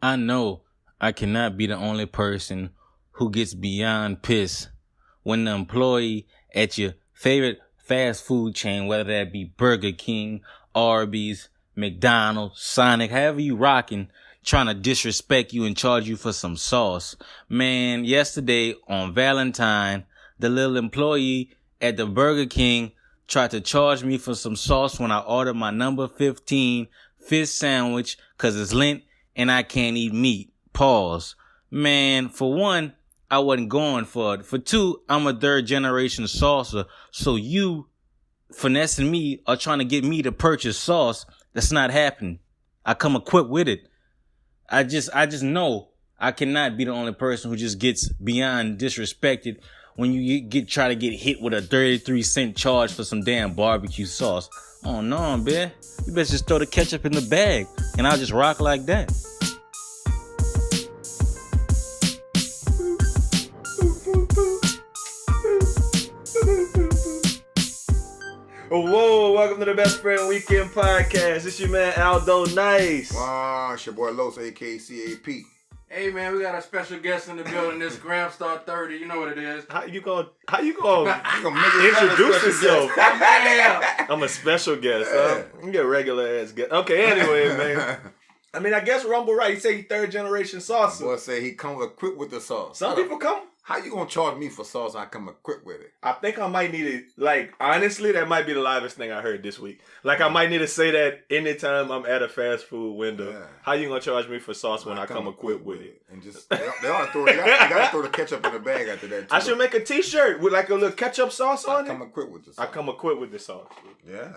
I know I cannot be the only person who gets beyond pissed when the employee at your favorite fast food chain, whether that be Burger King, Arby's, McDonald's, Sonic, however you rocking, trying to disrespect you and charge you for some sauce. Man, yesterday on Valentine, the little employee at the Burger King tried to charge me for some sauce when I ordered my number 15 fish sandwich because it's Lent and I can't eat meat. Pause. Man, for one, I wasn't going for it. For two, I'm a third generation saucer. So you finessing me or trying to get me to purchase sauce, that's not happening. I come equipped with it. I just know I cannot be the only person who just gets beyond disrespected when you try to get hit with a 33-cent charge for some damn barbecue sauce. Oh no, man. You better just throw the ketchup in the bag and I'll just rock like that. Whoa, welcome to the Best Friend Weekend Podcast. It's your man Aldo Nice. Wow, it's your boy Los, aka CAP. Hey man, we got a special guest in the building. This Graham Star 30. You know what it is. How you gonna Introduce yourself? Yeah. I'm a special guest, huh? You get a regular ass guest. Okay, anyway, man. I mean, I guess Rumble right. He say he third generation saucer. Boy say he come equipped with the sauce. Some people come. How you gonna charge me for sauce? I come equipped with it. I think I might need it. Like, honestly, that might be the livest thing I heard this week. Like, I might need to say that anytime I'm at a fast food window. Yeah. How you gonna charge me for sauce when I come equipped with it? And just they ought to throw. You gotta throw the ketchup in the bag after that. Too. I should make a T-shirt with like a little ketchup sauce on it. I come equipped with the sauce. I come equipped with the sauce. Yeah.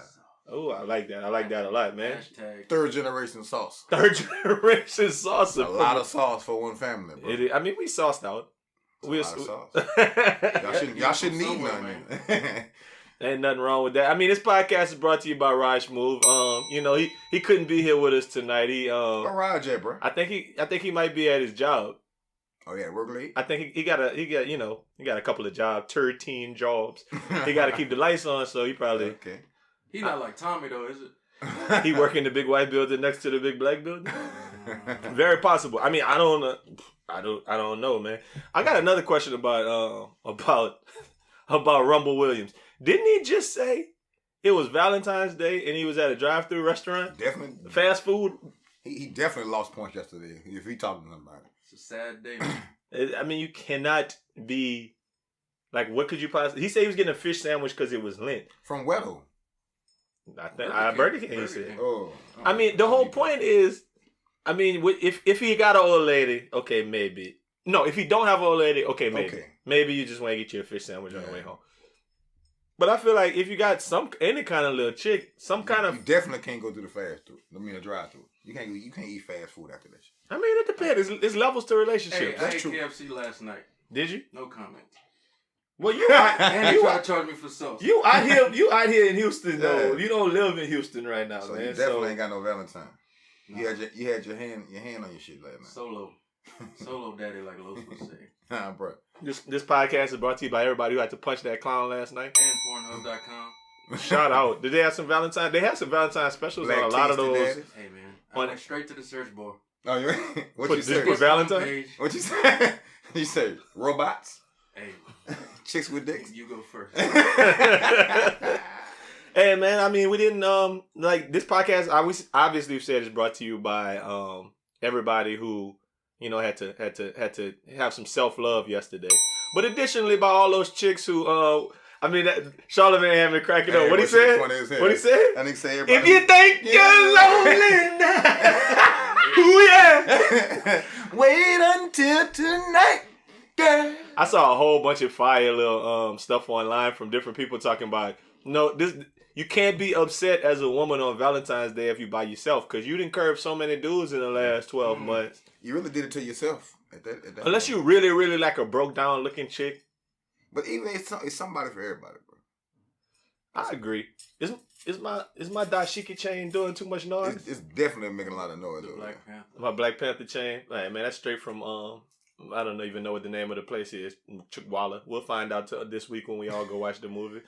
Oh, I like that. I like that a lot, man. Hashtag. Third generation sauce. Third generation sauce. A lot of sauce for one family, bro. I mean, we sauced out. We sauce. y'all shouldn't eat none. Ain't nothing wrong with that. I mean, this podcast is brought to you by Raj Move. You know, he couldn't be here with us tonight. Where Raj at, bro? I think he might be at his job. Oh yeah, work late. I think he got a couple of jobs, 13 jobs. He got to keep the lights on, so he probably okay. He not like Tommy though, is it? He work in the big white building next to the big black building. Very possible. I mean, I don't know, man. I got another question about Rumble Williams. Didn't he just say it was Valentine's Day and he was at a drive-through restaurant? Definitely. Fast food? He definitely lost points yesterday, if he talking about it. It's a sad day. I mean, you cannot be like, what could you possibly? He said he was getting a fish sandwich because it was Lent. From where though? I think Burger King. He said. Oh. I mean, the whole point is, I mean, if he got an old lady, okay, maybe. No, if he don't have an old lady, okay, maybe. Okay. Maybe you just want to get you a fish sandwich on the way home. But I feel like if you got any kind of little chick, you definitely can't go through the fast through. I mean, a drive through. You can't eat fast food after that shit. I mean, it depends. It's levels to relationships. Hey, I ate KFC last night. Did you? No comment. Well, you and you tried to charge me for sauce. You out here in Houston though. Yeah. You don't live in Houston right now, so man. You definitely ain't got no Valentine. No. You had your hand on your shit last night. Solo daddy, like Los would say. Nah, bro. This podcast is brought to you by everybody who had to punch that clown last night. And Pornhub.com. Shout out. Did they have some Valentine? They have some Valentine specials Black on a lot of those. Hey man, I went straight to the search bar. Oh, you what you say? Valentine? What you say? You say robots? Hey. Chicks with dicks? You go first. Hey man, I mean, we didn't like this podcast. Obviously we've said it's brought to you by everybody who had to have some self-love yesterday. But additionally by all those chicks who Charlamagne had me cracking up. What he said? What he said? I think say if you think you're lonely now, ooh yeah, wait until tonight. Girl. I saw a whole bunch of fire little stuff online from different people talking about you can't be upset as a woman on Valentine's Day if you by yourself because you didn't curve so many dudes in the last 12 months. You really did it to yourself at that Unless you really, really like a broke down looking chick. But even it's somebody for everybody, bro. I agree. Is my dashiki chain doing too much noise? It's definitely making a lot of noise. Black Panther. My Black Panther chain, man, that's straight from I don't even know what the name of the place is. Chukwala. We'll find out this week when we all go watch the movie.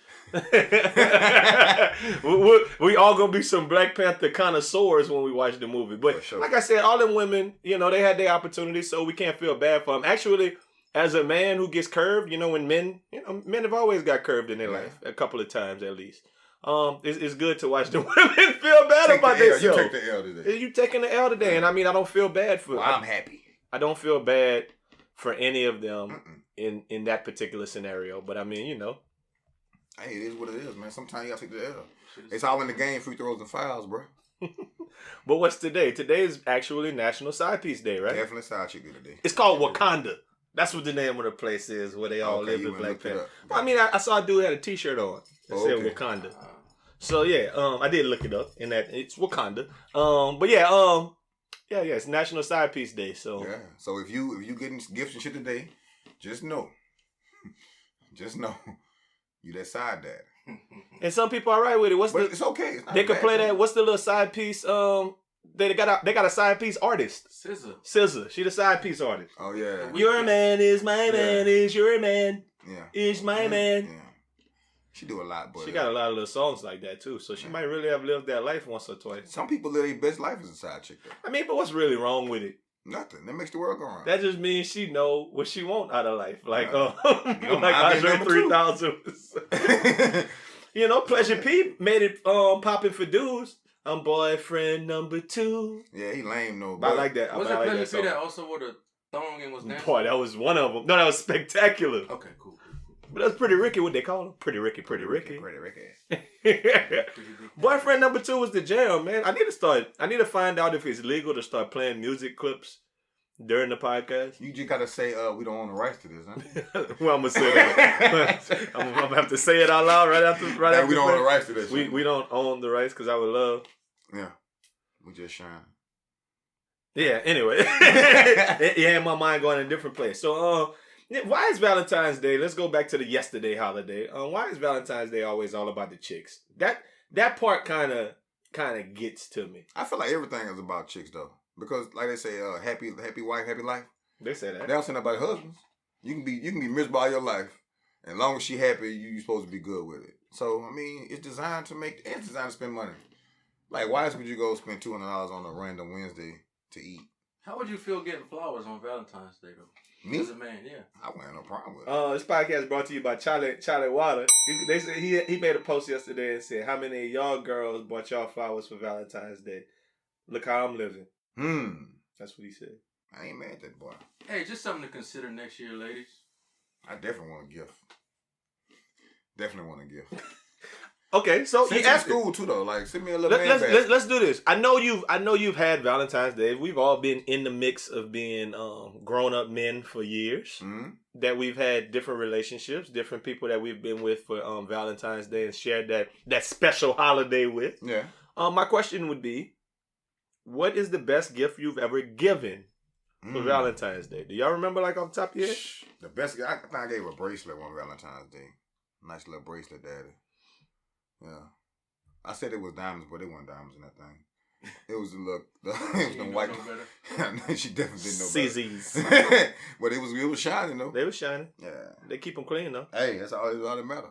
we all gonna be some Black Panther connoisseurs when we watch the movie. But sure. like I said, all them women, they had their opportunity, so we can't feel bad for them. Actually, as a man who gets curved, when men have always got curved in their life a couple of times at least. It's good to watch the women feel bad about themselves. You take the L today. You taking the L today, and I don't feel bad for. Well, I'm happy. I don't feel bad for any of them in that particular scenario. But Hey, it is what it is, man. Sometimes you gotta take the L. It's all in the game, free throws and fouls, bro. But what's today? Today is actually National Side Piece Day, right? Definitely side chick day today. It's called Wakanda. That's what the name of the place is, where they all live in Black Panther. Well, I saw a dude had a T-shirt on that said Wakanda. So yeah, I did look it up, and that it's Wakanda. But yeah, it's National Side Piece Day. So yeah, so if you getting gifts and shit today, just know, you that side dad. And some people are right with it. It's okay. They could play that. What's the little side piece? They got a side piece artist. SZA. She the side piece artist. Oh yeah. Your man is my man is your man. Yeah. Is my man. Yeah. She do a lot, but she got a lot of little songs like that too. So she might really have lived that life once or twice. Some people live their best life as a side chick though. But what's really wrong with it? Nothing. That makes the world go around. That just means she know what she want out of life. Like like I've been Andre 3000. Pleasure P made it popping for dudes. I'm boyfriend number 2. Yeah, he lame though. I like that. Was it Pleasure P that also wore the thong and was dancing? Boy, that was one of them. No, that was spectacular. Okay, cool. But that's Pretty Ricky, what they call him. Pretty Ricky. Pretty Ricky. Boyfriend number 2 was the jam, man. I need to find out if it's legal to start playing music clips during the podcast. You just gotta say, we don't own the rights to this, huh? Well, I'm gonna say that. I'm gonna have to say it out loud right after. We don't own the rights to this. We don't own the rights because I would love. Yeah, we just shine. Yeah. Anyway, it had my mind going in a different place. So, why is Valentine's Day? Let's go back to the yesterday holiday. Why is Valentine's Day always all about the chicks? That part kind of gets to me. I feel like everything is about chicks though, because like they say, happy wife, happy life. They say that. They don't say nothing about husbands. You can be miserable all your life, and as long as she happy, you supposed to be good with it. So it's designed to spend money. Like, why would you go spend $200 on a random Wednesday to eat? How would you feel getting flowers on Valentine's Day though? Me? As a man, yeah. I wouldn't have no problem with it. This podcast is brought to you by Charlie Water. They said he made a post yesterday and said, how many of y'all girls bought y'all flowers for Valentine's Day? Look how I'm living. That's what he said. I ain't mad at that boy. Hey, just something to consider next year, ladies. I definitely want a gift. Okay, so he asked school too though. Like, send me a little let's do this. I know you've had Valentine's Day. We've all been in the mix of being grown up men for years. Mm-hmm. That we've had different relationships, different people that we've been with for Valentine's Day and shared that special holiday with. Yeah. My question would be, what is the best gift you've ever given for Valentine's Day? Do y'all remember, like, off the top of your head? The best, I think I gave a bracelet on Valentine's Day. Nice little bracelet, daddy. Yeah. I said it was diamonds, but it wasn't diamonds in that thing. It was it was them white. She definitely didn't know better. CZs. But it was shining though. They were shining. Yeah. They keep them clean though. Hey, that's all that matter.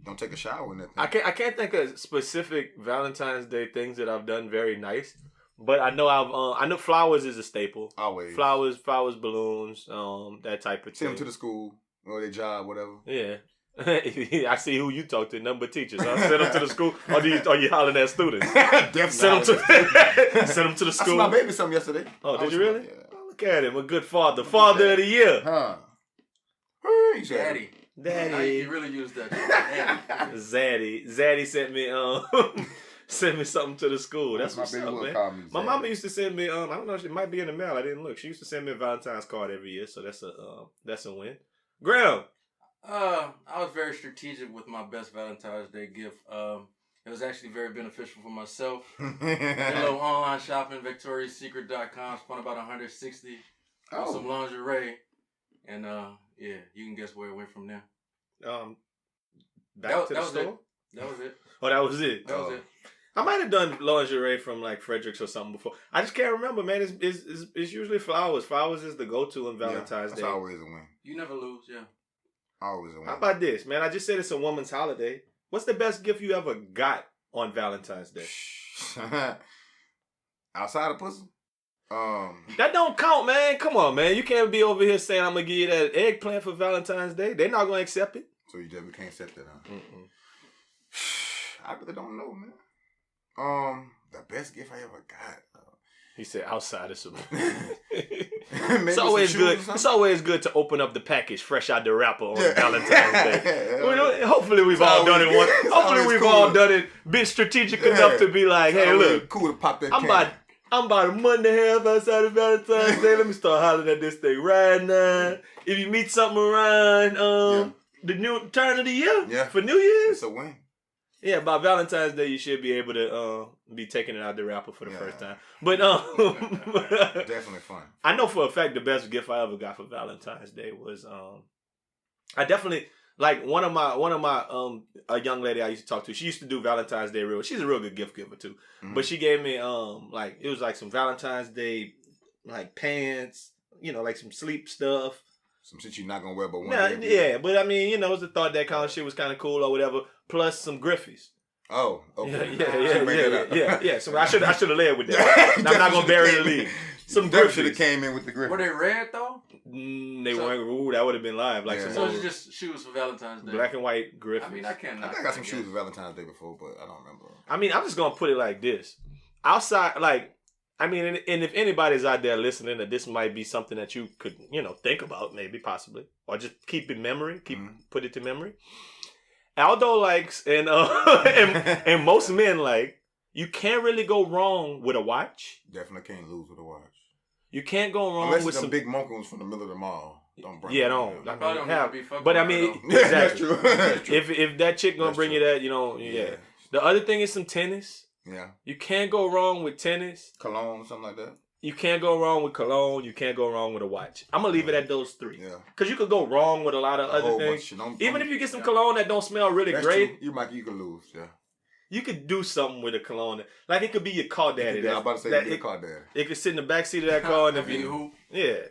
Don't take a shower in that thing. I can't think of specific Valentine's Day things that I've done very nice, but I know I know flowers is a staple. Always flowers, balloons, that type of thing. Send them to the school or their job, whatever. Yeah. I see who you talk to, number teachers. Huh? Send them to the school, or are you hollering at students? Definitely. Send them to the school. I saw my baby something yesterday. Oh, did you really? Yeah. Oh, look at him, a good father of the year. Huh? Daddy. You really used that. Daddy. Zaddy sent me something to the school. That's what's up, man. My mama used to send me I don't know, it might be in the mail. I didn't look. She used to send me a Valentine's card every year, so that's a win. Graham. I was very strategic with my best Valentine's Day gift. It was actually very beneficial for myself. Did a little online shopping, VictoriaSecret.com. Spent about $160 on some lingerie, and yeah, you can guess where it went from there. Back to the store. That was it. Oh, that was it. That was it. I might have done lingerie from like Fredericks or something before. I just can't remember, man. It's usually flowers. Flowers is the go-to on Valentine's Day. That's always a win. You never lose, yeah. Always a win. How about this, man? I just said it's a woman's holiday. What's the best gift you ever got on Valentine's Day? Outside of pussy? That don't count, man. Come on, man. You can't be over here saying I'm gonna give you that eggplant for Valentine's Day. They're not gonna accept it. So you definitely can't accept that, huh? Mm-mm. I really don't know, man. The best gift I ever got. He said outside of some. Maybe It's some always shoes good. or something? It's always good to open up the package fresh out the wrapper on Yeah. Valentine's Day. Hopefully we've It's all done it always once. good. It's Hopefully always we've cool. all done it. Been strategic enough to be like, hey, look, cool to pop that. I'm can. about a month and a half outside of Valentine's Day. Let me start hollering at this thing right now. If you meet something around the new turn of the year for New Year's, It's a win. yeah, by Valentine's Day you should be able to be taking it out the wrapper for the first time. But Definitely fun. I know for a fact the best gift I ever got for Valentine's Day was I definitely like one of my a young lady I used to talk to. She used to do Valentine's Day real. She's a real good gift giver too. Mhm. But she gave me like it was like some Valentine's Day like pants, like some sleep stuff. Some shit you're not gonna wear, but one Nah, day. yeah, but I mean, it was the thought that kind of shit was kind of cool or whatever. Plus some Griffies. Oh, okay. Yeah. So I should have led with that. I'm not gonna bury the lead. Some Definitely should have Griffies. came in with the Griffin. Were they red though? They weren't. Ooh, that would have been live. Like Yeah. some So old it's just shoes for Valentine's Day. black and white Griffies. I mean, I can't. I think I got some shoes for Valentine's Day before, but I don't remember. I mean, I'm just gonna put it like this. Outside, like, I mean, and if anybody's out there listening, that this might be something that you could, think about, maybe, possibly, or just keep in memory, put it to memory. Aldo likes, and and most men like, you can't really go wrong with a watch. Definitely can't lose with a watch. You can't go wrong Unless with it's some some big monkey from the middle of the mall. Don't bring Yeah, it. don't. I probably don't have to be fucking But I with her, mean, though. Yeah, exactly. that's true. If that chick gonna That's bring you true. that, yeah. The other thing is some tennis. Yeah. You can't go wrong with tennis. Cologne, something like that. You can't go wrong with cologne. You can't go wrong with a watch. I'm gonna leave it at those three. Yeah. Cause you could go wrong with a lot of A other whole things. bunch of shit. Don't- Even don't- if you get some cologne that don't smell really That's great, true. You could lose. Yeah. you could do something with a cologne. Like it could be your car daddy. I was about to say that you get a car daddy. it could sit in the back seat of that car, and I if mean, you,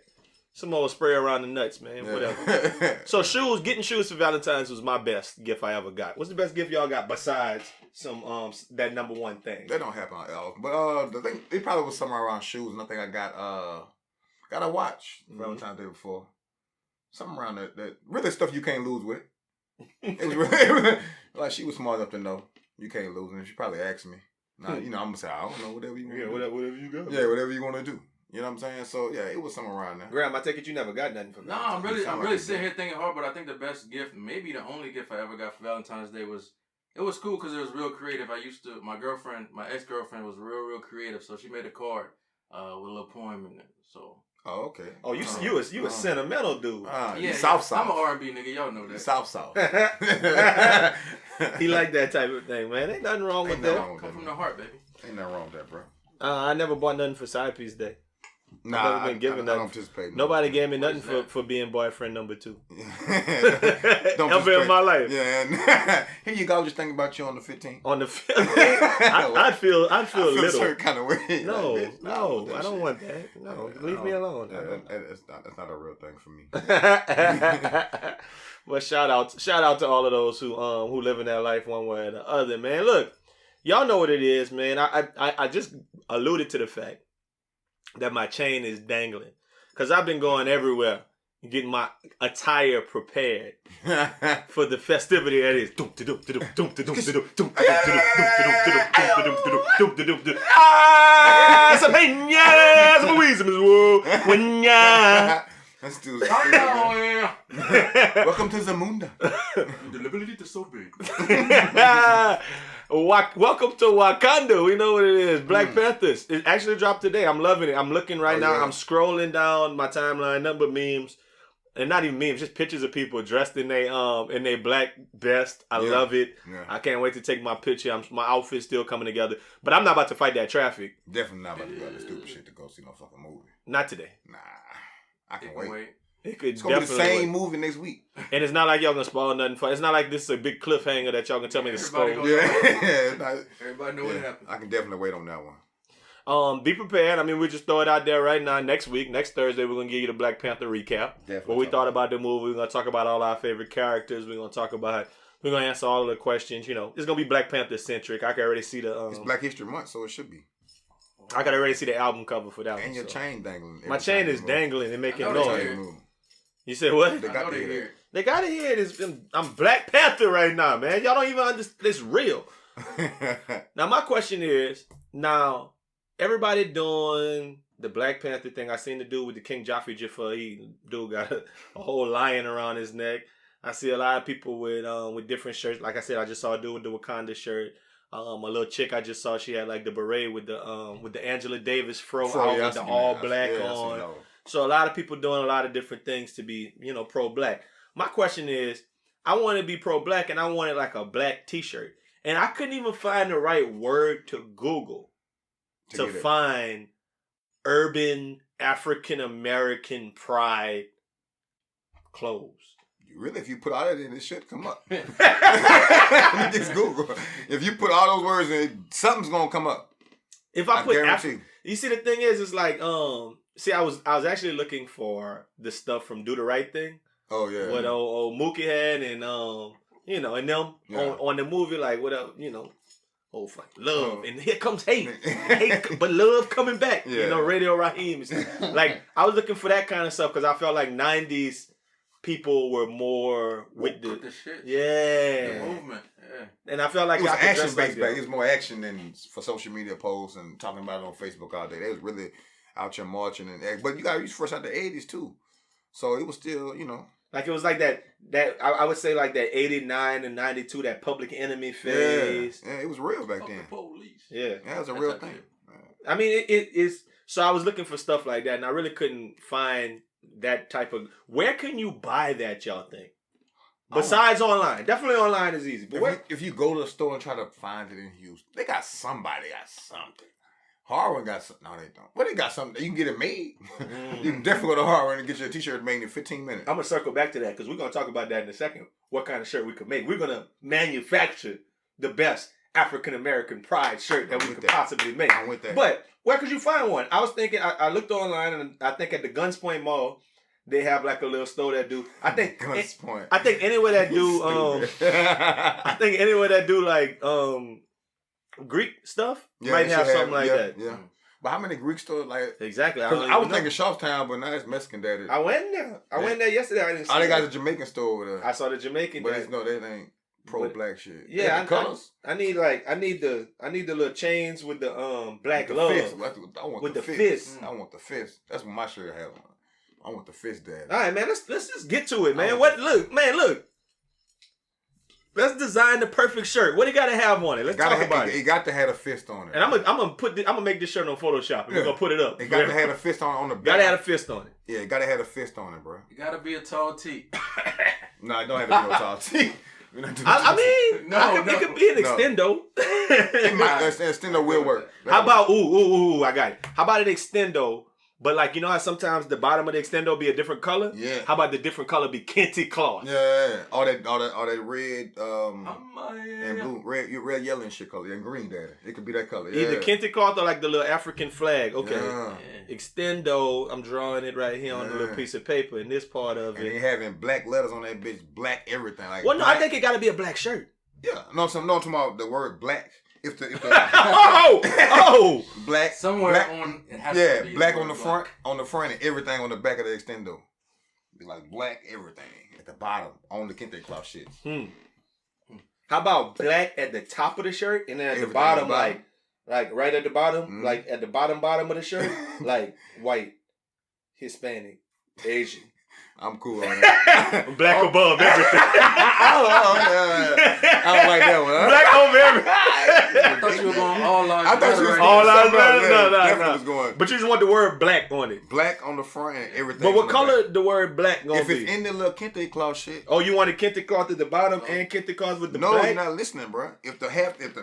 some old spray around the nuts, man. Whatever. Yeah. So getting shoes for Valentine's was my best gift I ever got. What's the best gift y'all got besides some that number one thing? That don't happen on L. But the thing, it probably was somewhere around shoes, and I think I got a watch Valentine's Day before. Something around that really stuff you can't lose with. It was really, like she was smart enough to know you can't lose, and she probably asked me. Now I'm gonna say I don't know, whatever you want. whatever you got. Yeah, whatever you want to do. You know what I'm saying? So yeah, it was somewhere around there. Graham, I take it you never got nothing for No, Valentine's. I'm really sitting here thinking hard, but I think the best gift, maybe the only gift I ever got for Valentine's Day was, it was cool because it was real creative. My ex-girlfriend was real creative, so she made a card with a little poem in it. So. Oh, okay. Oh, you a sentimental dude. Yeah, South. I'm an R&B nigga, y'all know that. South. He like that type of thing, man. Ain't nothing wrong with Ain't nothing that. wrong with Come that, from man. the heart, baby. Ain't nothing wrong with that, bro. I never bought nothing for side piece day. Nah, never been given I nothing. don't participate. Nobody gave me What nothing is that? for being boyfriend number 2. Don't Ever in my life. Yeah, and here you go. I was just thinking about you on the 15th. On the I'd feel I feel a little. certain kind of way. No, Like, bitch, no, that I don't shit. want that. No, Yeah, leave me alone. Yeah, that's not a real thing for me. Well, shout out to all of those who live in that life one way or the other, man. Look, y'all know what it is, man. I just alluded to the fact that my chain is dangling because I've been going everywhere getting my attire prepared for the festivity that is. Let's do this. Welcome to Zamunda. Deliberately to so big. Welcome to Wakanda. We know what it is. Black Panthers. It actually dropped today. I'm loving it. I'm looking right now. Yeah. I'm scrolling down my timeline, nothing but memes. And not even memes, just pictures of people dressed in their black vest. I love it. Yeah. I can't wait to take my picture. My outfit's still coming together. But I'm not about to fight that traffic. Definitely not about to do all that stupid shit to go see no fucking movie. Not today. Nah. I can It wait. can wait. It could It's gonna be the definitely same work. movie next week. And it's not like y'all gonna spoil nothing for. It's not like this is a big cliffhanger that y'all gonna tell me to Everybody spoil. gonna- Yeah, it's not- Everybody know what yeah, happened. I can definitely wait on that one. Be prepared. I mean, we just throw it out there right now. Next week, next Thursday, we're gonna give you the Black Panther recap. Definitely. What we thought about the movie. We're gonna talk about all our favorite characters. We're gonna answer all of the questions. You know, it's gonna be Black Panther centric. I can already see the. It's Black History Month, so it should be. I can already see the album cover for that And one. your so. chain dangling. My every chain time is you move. dangling and making I know noise. they Move. You said what? They I got know to they hear hear They gotta hear this. I'm Black Panther right now, man. Y'all don't even understand. It's real. it. Now my question is, now everybody doing the Black Panther thing. I seen the dude with the King Joffrey Jaffa. Dude got a whole lion around his neck. I see a lot of people with different shirts. Like I said, I just saw a dude with the Wakanda shirt. A little chick I just saw, she had like the beret with the Angela Davis fro out with the all black on. So a lot of people doing a lot of different things to be, pro-black. My question is, I want to be pro-black and I wanted like a black t-shirt. And I couldn't even find the right word to Google to find urban African-American pride clothes. Really, if you put all that in, it should come up. Just Google. If you put all those words in, something's gonna come up. If I put guarantee. you see, the thing is, it's like, see, I was actually looking for the stuff from Do the Right Thing. Oh yeah. What old Mookie had, and and them on the movie, like what up, fuck love, and here comes hate, but love coming back. Yeah. Radio Raheem. Like I was looking for that kind of stuff because I felt like '90s people were more with the the shit. yeah The movement. Yeah. and I felt like It was I could action dress like based back. that. It was more action than for social media posts and talking about it on Facebook all day. They was really out here marching but you got to first out the '80s too, so it was still Like it was like that I would say like that '89 and '92 that Public Enemy phase. Yeah, it was real back Fuck then. the police. Yeah. Yeah, it was a That real type of thing. shit. I mean, it is. So I was looking for stuff like that, and I really couldn't find that type of. Where can you buy that, y'all think? Besides online, definitely online is easy. But If you go to the store and try to find it in Houston, they got somebody got something. Harwin got something. No, they don't. Well, they got something. You can get it made. You can definitely go to Harwin and get your t-shirt made in 15 minutes. I'm gonna circle back to that because we're gonna talk about that in a second. What kind of shirt we could make? We're gonna manufacture the best African American pride shirt that we could possibly make. I'm with that. But where could you find one? I was thinking. I looked online, and I think at the Guns Point Mall they have like a little store that do. I think Guns Point. I think anywhere that do. I think anywhere that do like Greek stuff might they have should something like that. Yeah. But how many Greek stores like? Exactly. I was thinking Sharpstown, but now it's Mexican that is. I went there. I went there yesterday. I didn't see Oh, they got it. a Jamaican store over there. I saw the Jamaican. But guy. it's no, that ain't pro-black shit. Yeah, colors. I need the little chains with the black With the love. fist. I want With the the fist. fist. I want the fist. That's what my shirt has on. I want the fist, Dad. All right, man. Let's just get to it, man. Look. Let's design the perfect shirt. What do you got to have on it? Let's talk about it. It got to have a fist on it. And I'm gonna make this shirt on Photoshop. And We're gonna put it up. It got to have a fist on the back. Gotta have a fist on it. Yeah, it got to have a fist on it, bro. You gotta be a tall T. No, it don't have to be no tall T. We're not doing I mean, No, it could be an no. extendo. it might, extendo will work. How about ooh, I got it. How about an extendo? But like how sometimes the bottom of the extendo be a different color? Yeah. How about the different color be kente cloth? Yeah, all that red and Yeah. blue, red, yellow, and shit color, and green, Daddy. It could be that color. Yeah. Either kente cloth or like the little African flag. Okay. Yeah. Extendo, I'm drawing it right here on the little piece of paper in this part of And they it. having black letters on that bitch, black everything. Like Well, no, black. I think it got to be a black shirt. Yeah, no, I'm talking about the word black. If the oh, black Somewhere black, on it has yeah, to be black the on the word front, and everything on the back of the extendo. Be like black everything at the bottom on the kente cloth shit. How about black at the top of the shirt and then at the Everything bottom, at the bottom. like right at the bottom, Mhm. like at the bottom of the shirt, like white, Hispanic, Asian, I'm cool on that. black above everything. I don't like that one. Huh? Black over everything. I thought you were going all lives I thought you was matter. All going lives something else. matter? No, Definitely no. was going But you just want the word black on it. black on the front and everything. But on what the color back. the word black gonna If be? it's in the little kente cloth shit. Oh, you want a kente cloth at the bottom and kente cloth with the No, black? you're not listening, bro. If the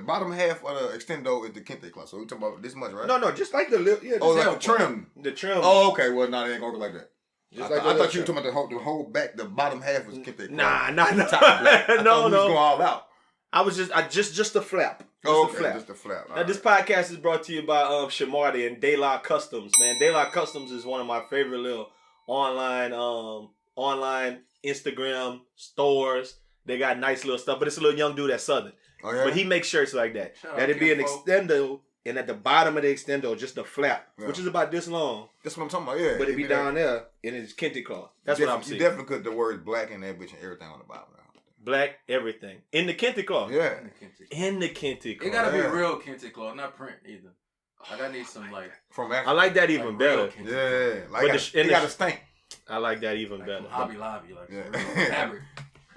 bottom half of the extendo is the kente cloth, so we talking about this much, right? No, just like the little, yeah. Oh, just like the trim. The trim. Oh, okay. Well, no, they ain't gonna go like that. Just I like thought you were talking about the whole back, the bottom half was kente cloth. Nah. Top black. I thought No. we was going all out. I was just the flap. Just the flap. Now, this podcast is brought to you by Shamarty and De La Customs, man. De La Customs is one of my favorite little online Instagram stores. They got nice little stuff, but it's a little young dude that's Southern. Oh, yeah? But he makes shirts like that. Shout That'd out be an Kinfolk. extendo, and at the bottom of the extendo, just a flap, Yeah. which is about this long. That's what I'm talking about, yeah. But it'd be that- down there, and it's kente cloth. That's what I'm You seeing. definitely put the word black in that bitch and everything on the bottom. Black everything in the kente cloth. Yeah. In the kente It cloth. gotta be Yeah. real kente cloth, not print either. Like I need some like. From I Africa. like that even Like better. real kente Yeah. But Like the- it got a stink. I like that even Like better. from Hobby Lobby, like Yeah. some real fabric.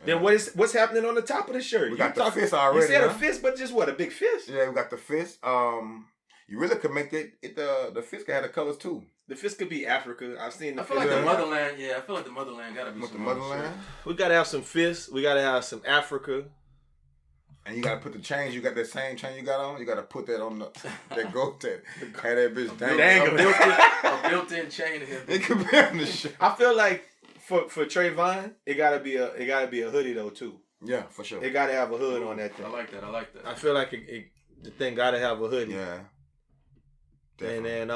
Then what's happening on the top of the shirt? We got You the fist already. You said a huh? fist, but just what? A big fist? Yeah, we got the fist. You really could make the fist could have the colors too. The fist could be Africa. I've seen the I feel fist. like the Yeah. motherland. Yeah, I feel like the motherland gotta be With the some on the motherland. shirt. We gotta have some fists. We gotta have some Africa. And you gotta put the chains. You got that same chain you got on. You gotta put that on the that goat that had that bitch Dangle. dangling. A built-in chain here. It could be on the shirt. I feel like for Trayvon, it gotta be a hoodie though too. Yeah, for sure. It gotta have a hood on that thing. I like that. I like that. I feel like the thing gotta have a hoodie. Yeah. And Definitely. then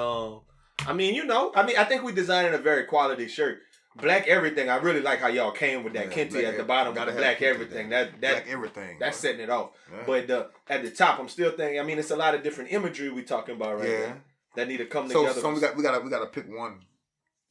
I think we designed a very quality shirt. Black everything. I really like how y'all came with that Yeah, kente black at the bottom. gotta With have black kente everything. there. That black everything. that's bro. setting it off. Yeah. But at the top, I'm still thinking. I mean, it's a lot of different imagery we talking about right Yeah. now that need to come So together. we gotta pick one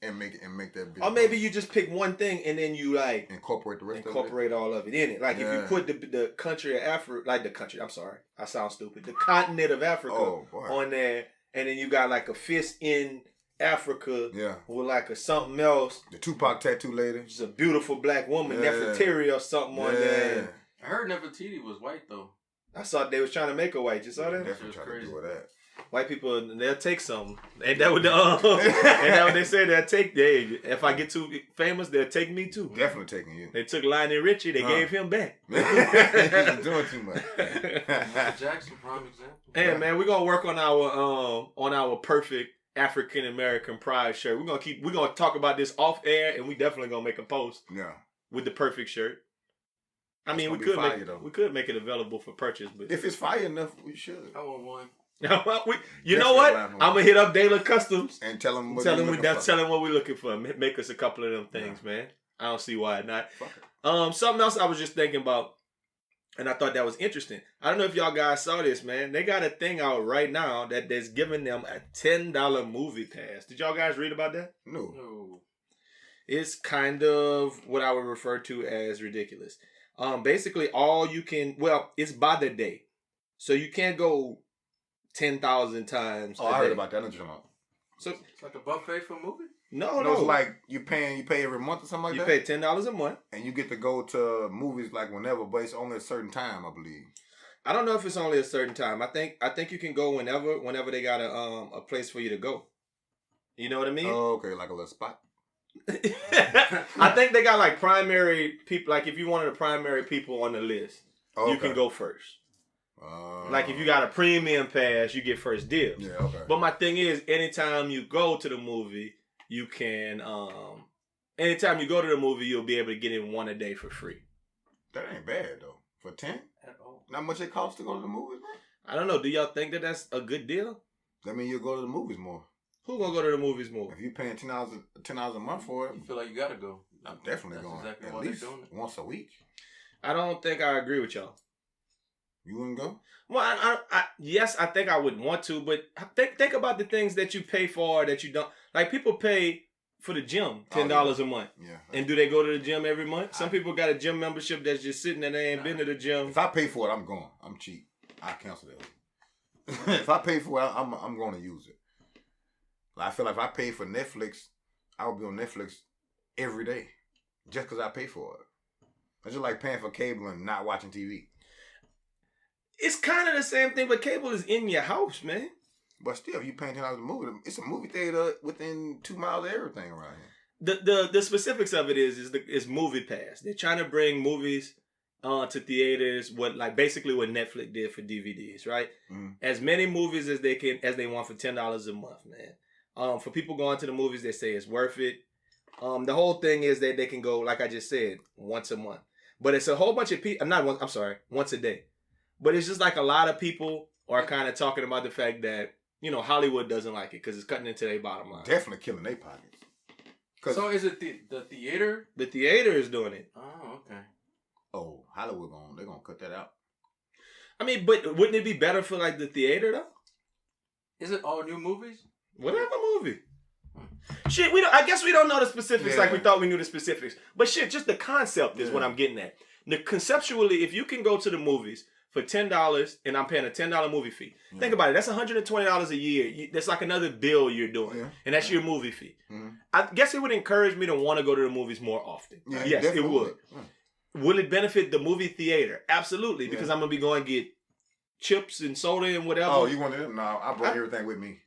and make that bitch. Or maybe you just pick one thing and then you like incorporate the rest incorporate all of it in it. Like if you Yeah. put the country of Africa, like the country. I'm sorry, I sound stupid. The continent of of it. Africa Oh boy. on there, and then you got like a fist in Africa Yeah. with like a something else. The Tupac tattoo lady. Just a beautiful black woman, Yeah. Nefertiti or something on there. I heard Nefertiti was white though. I saw they was trying to make her white. You saw that? Definitely try to Crazy. do with that. White people, they'll take something. Ain't that what ain't that what they say? They'll take. If I get too famous, they'll take me too. Definitely taking you. They took Lionel Richie. They Huh. gave him back. He's doing too much. Michael Jackson, prime example. Hey man, we're gonna work on our perfect African American pride shirt. We're gonna talk about this off air, and we definitely gonna make a post Yeah. with the perfect shirt. I mean, gonna we be could fire, make though. we could make it available for purchase, but If it's fire enough, we should. I want one. you know Definitely what? around I'm one. gonna hit up De La Customs. And tell them what Tell you're them looking for. tell them what we're looking for. Make us a couple of them things, man. I don't see why not. Fuck it. Something else I was just thinking about, and I thought that was interesting. I don't know if y'all guys saw this, man. They got a thing out right now that's giving them a $10 movie pass. Did y'all guys read about that? No. No. It's kind of what I would refer to as ridiculous. Basically, it's by the day, so you can't go 10,000 times. Oh, a I heard day. about that. I know what you're talking about. So It's like a buffet for a movie. no, No, it's like you pay every month or something like you that. pay $10 a month. And you get to go to movies like whenever, but it's only a certain time, I believe. I don't know if it's only a certain time. I think you can go whenever they got a place for you to go. You know what I mean? Oh, okay, like a little spot. I think they got like primary people. Like if you're one of the primary people on the list, Oh, you okay. can go first. Like if you got a premium pass, you get first dibs. Yeah, okay. But my thing is, anytime you go to the movie, you can. Anytime you go to the movie, you'll be able to get in one a day for free. That ain't bad though. For 10, At all. not much it costs to go to the movies, bro. I don't know. Do y'all think that that's a good deal? That means you'll go to the movies more. Who gonna go to the movies more? If you're paying $10 a month for it, You feel like you gotta go. I'm definitely That's going exactly at why they're least doing it. once a week. I don't think I agree with y'all. You wouldn't go? Well, yes, I think I would want to, but think about the things that you pay for that you don't like. People pay for the gym $10 a month, Yeah. and do they go to the gym every month? Some people got a gym membership that's just sitting and they ain't been to the gym. If I pay for it, I'm going. I'm cheap. I cancel that. If I pay for it, I'm going to use it. Like, I feel like if I pay for Netflix, I would be on Netflix every day just because I pay for it. It's just like paying for cable and not watching TV. It's kind of the same thing, but cable is in your house, man. But still, if you paying $10 a movie, it's a movie theater within 2 miles of everything around here. The specifics of it is movie pass. They're trying to bring movies to theaters, what Netflix did for DVDs, right? Mhm. As many movies as they want for $10 a month, man. For people going to the movies, they say it's worth it. The whole thing is that they can go, like I just said, once a month. But it's a whole bunch of people. Once a day. But it's just like a lot of people are kind of talking about the fact that, Hollywood doesn't like it because it's cutting into their bottom line. Definitely killing their pockets. So is it the theater? The theater is doing it. Oh, okay. Oh, Hollywood they're gonna cut that out. I mean, but wouldn't it be better for like the theater though? Is it all new movies? Whatever movie. Shit, I guess we don't know the specifics like we thought we knew the specifics. But shit, just the concept is what I'm getting at. Conceptually, if you can go to the movies for $10 and I'm paying a $10 movie fee. Think about it. That's $120 a year. That's like another bill you're doing. Yeah. And that's your movie fee. Mm-hmm. I guess it would encourage me to want to go to the movies more often. Yeah, yes, it would. Will it benefit the movie theater? Absolutely, because I'm going to be going to get chips and soda and whatever. Oh, you want to? No, I bring everything with me.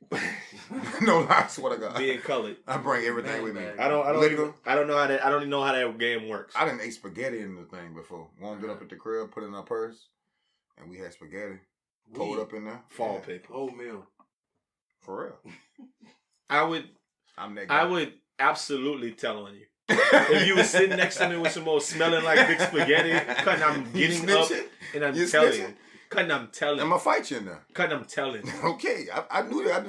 No lie, I swear to God. Being colored. I bring everything with me. I don't even know how that game works. I didn't eat spaghetti in the thing before. Warmed it up at the crib, put it in our purse, and we had spaghetti. Pulled up in there. Fall paper. Whole meal. For real. I would absolutely tell on you. If you were sitting next to me with some old smelling like big spaghetti, cutting, I'm getting up and I'm telling you. Cutting, I'm telling. I'm gonna fight you in there. Cutting, I'm telling. Okay, I knew that.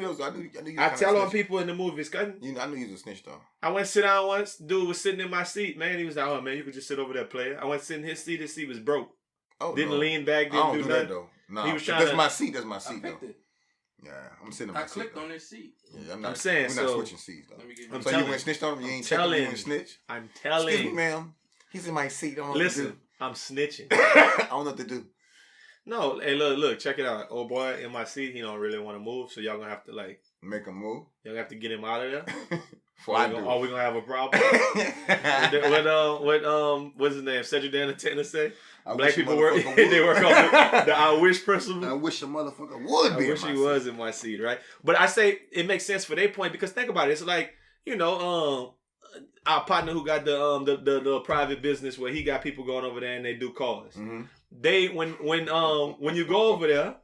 I tell on people in the movies. Cutting. I knew you was a snitch though. I went to sit down once. Dude was sitting in my seat. Man, he was like, "Oh man, you could just sit over there, player." I went to sit in his seat. His seat was broke. Oh, didn't lean back. Didn't do nothing. That though. No, he was trying that's my seat. That's my seat I though. it. Yeah, I'm sitting in my seat. I clicked on his seat. Yeah, I'm saying we're not switching seats though. So you went snitched on him? You ain't checking me and snitch? I'm telling. Excuse me, ma'am. He's in my seat. I don't know Listen, what to do. I'm snitching. I don't know what to do. No, hey, look, check it out. Old boy in my seat, he don't really want to move, so y'all gonna have to make him move. Y'all have to get him out of there. Are we gonna have a problem? What's his name? Cedric the Entertainer say? Black people work. They work off the I wish principle. I wish a motherfucker would be. I wish he was in my seat, right? But I say it makes sense for their point because think about it. It's like our partner who got the private business where he got people going over there and they do cars. Mm-hmm. They when you go over there,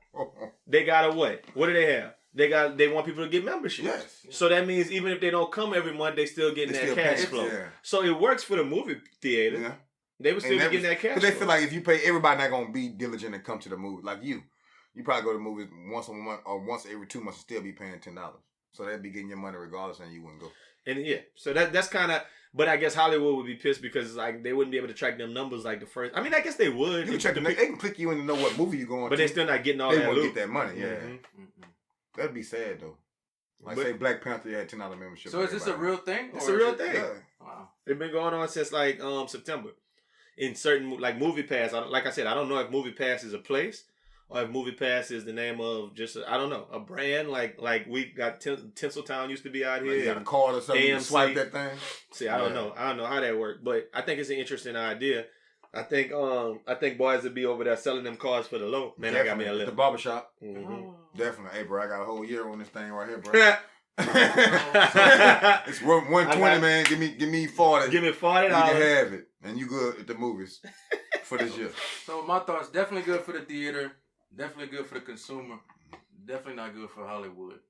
they got a what? What do they have? They want people to get memberships. Yes. So that means even if they don't come every month, they still getting that cash flow. Yeah. So it works for the movie theater. Yeah. They would still be getting that cash flow. Because they feel like if you pay, everybody not gonna be diligent and come to the movie. Like you probably go to the movies once a month or once every 2 months and still be paying $10. So they'd be getting your money regardless, and you wouldn't go. And so that's kind of. But I guess Hollywood would be pissed because they wouldn't be able to track them numbers like the first. I mean, I guess they would. You can track they can click you in to know what movie you're going to. But they're still not getting all that loot. They won't get that money, yeah. Mm-hmm. That'd be sad, though. Say Black Panther had $10 membership. So is this a real thing? It's a real thing. Yeah. Wow. It's been going on since September. In certain Movie Pass, like I said, I don't know if Movie Pass is a place or if Movie Pass is the name of just I don't know, a brand like we got Tinseltown used to be out here. You got a card or something. You swipe that thing. See, I don't know how that worked, but I think it's an interesting idea. I think boys would be over there selling them cards for the low. Man, definitely. I got me a little. The barbershop. Mm-hmm. Oh. Definitely. Hey, bro, I got a whole year on this thing right here, bro. It's 120, man. Give me 40. Give me $40. You can have it, and you good at the movies for this year. So my thoughts: definitely good for the theater. Definitely good for the consumer. Definitely not good for Hollywood.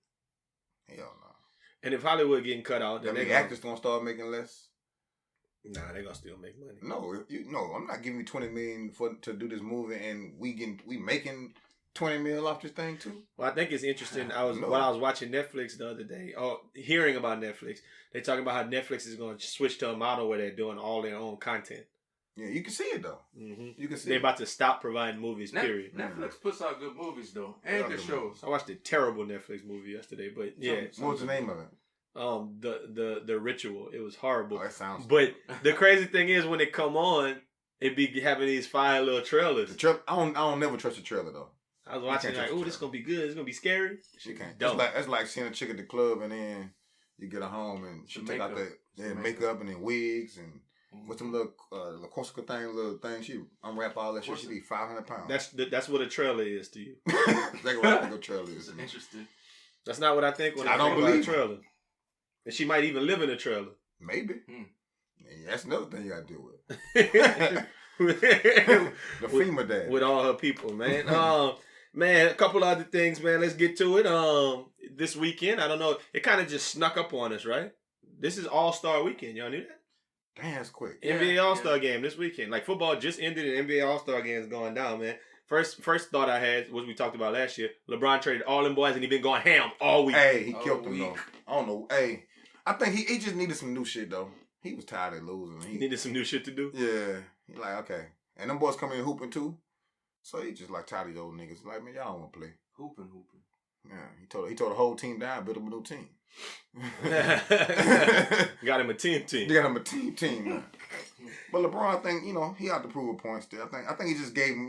Hell no. And if Hollywood getting cut out, then the actors gonna start making less. Nah, they gonna still make money. No, I'm not giving you $20 million to do this movie, and we making $20 million off this thing too. Well, I think it's interesting. While I was watching Netflix the other day, or hearing about Netflix, they talking about how Netflix is going to switch to a model where they're doing all their own content. Yeah, you can see it though. Mm-hmm. You can see they're about to stop providing movies. Period. Netflix puts out good movies though, and good shows. I watched a terrible Netflix movie yesterday, but yeah. What was the name of it? The Ritual. It was horrible. Oh, that sounds. But the crazy thing is, when it come on, it be having these fire little trailers. I don't never trust a trailer though. I was watching like, oh, this gonna be good. It's gonna be scary. She can't. That's like seeing a chick at the club and then you get her home and she take out the makeup and then wigs and with some little Corsica little thing. She unwrap all that shit. She be 500 pounds. That's what a trailer is to you. That's what I think a trailer is. Interesting. That's not what I think when I don't believe a trailer. And she might even live in a trailer. Maybe. Yeah, that's another thing you gotta deal with. The FEMA dad. With all her people, man. Man, a couple other things, man. Let's get to it. This weekend, I don't know. It kind of just snuck up on us, right? This is All-Star weekend. Y'all knew that? Damn, that's quick. NBA All-Star game this weekend. Like, football just ended and NBA All-Star game is going down, man. First thought I had was we talked about last year. LeBron traded all them boys and he been going ham all week. Hey, he All killed them, week. though. I don't know. Hey, I think he just needed some new shit, though. He was tired of losing. He needed some new shit to do. Yeah. He like, okay. And them boys come in hooping, too. So he just like tired of these old niggas. Like, man, y'all don't want to play. Hooping. Yeah, he told the whole team down, build him a new team. Got him a team. They got him a team now. But LeBron, I think, he had to prove a point still. I think he just gave him,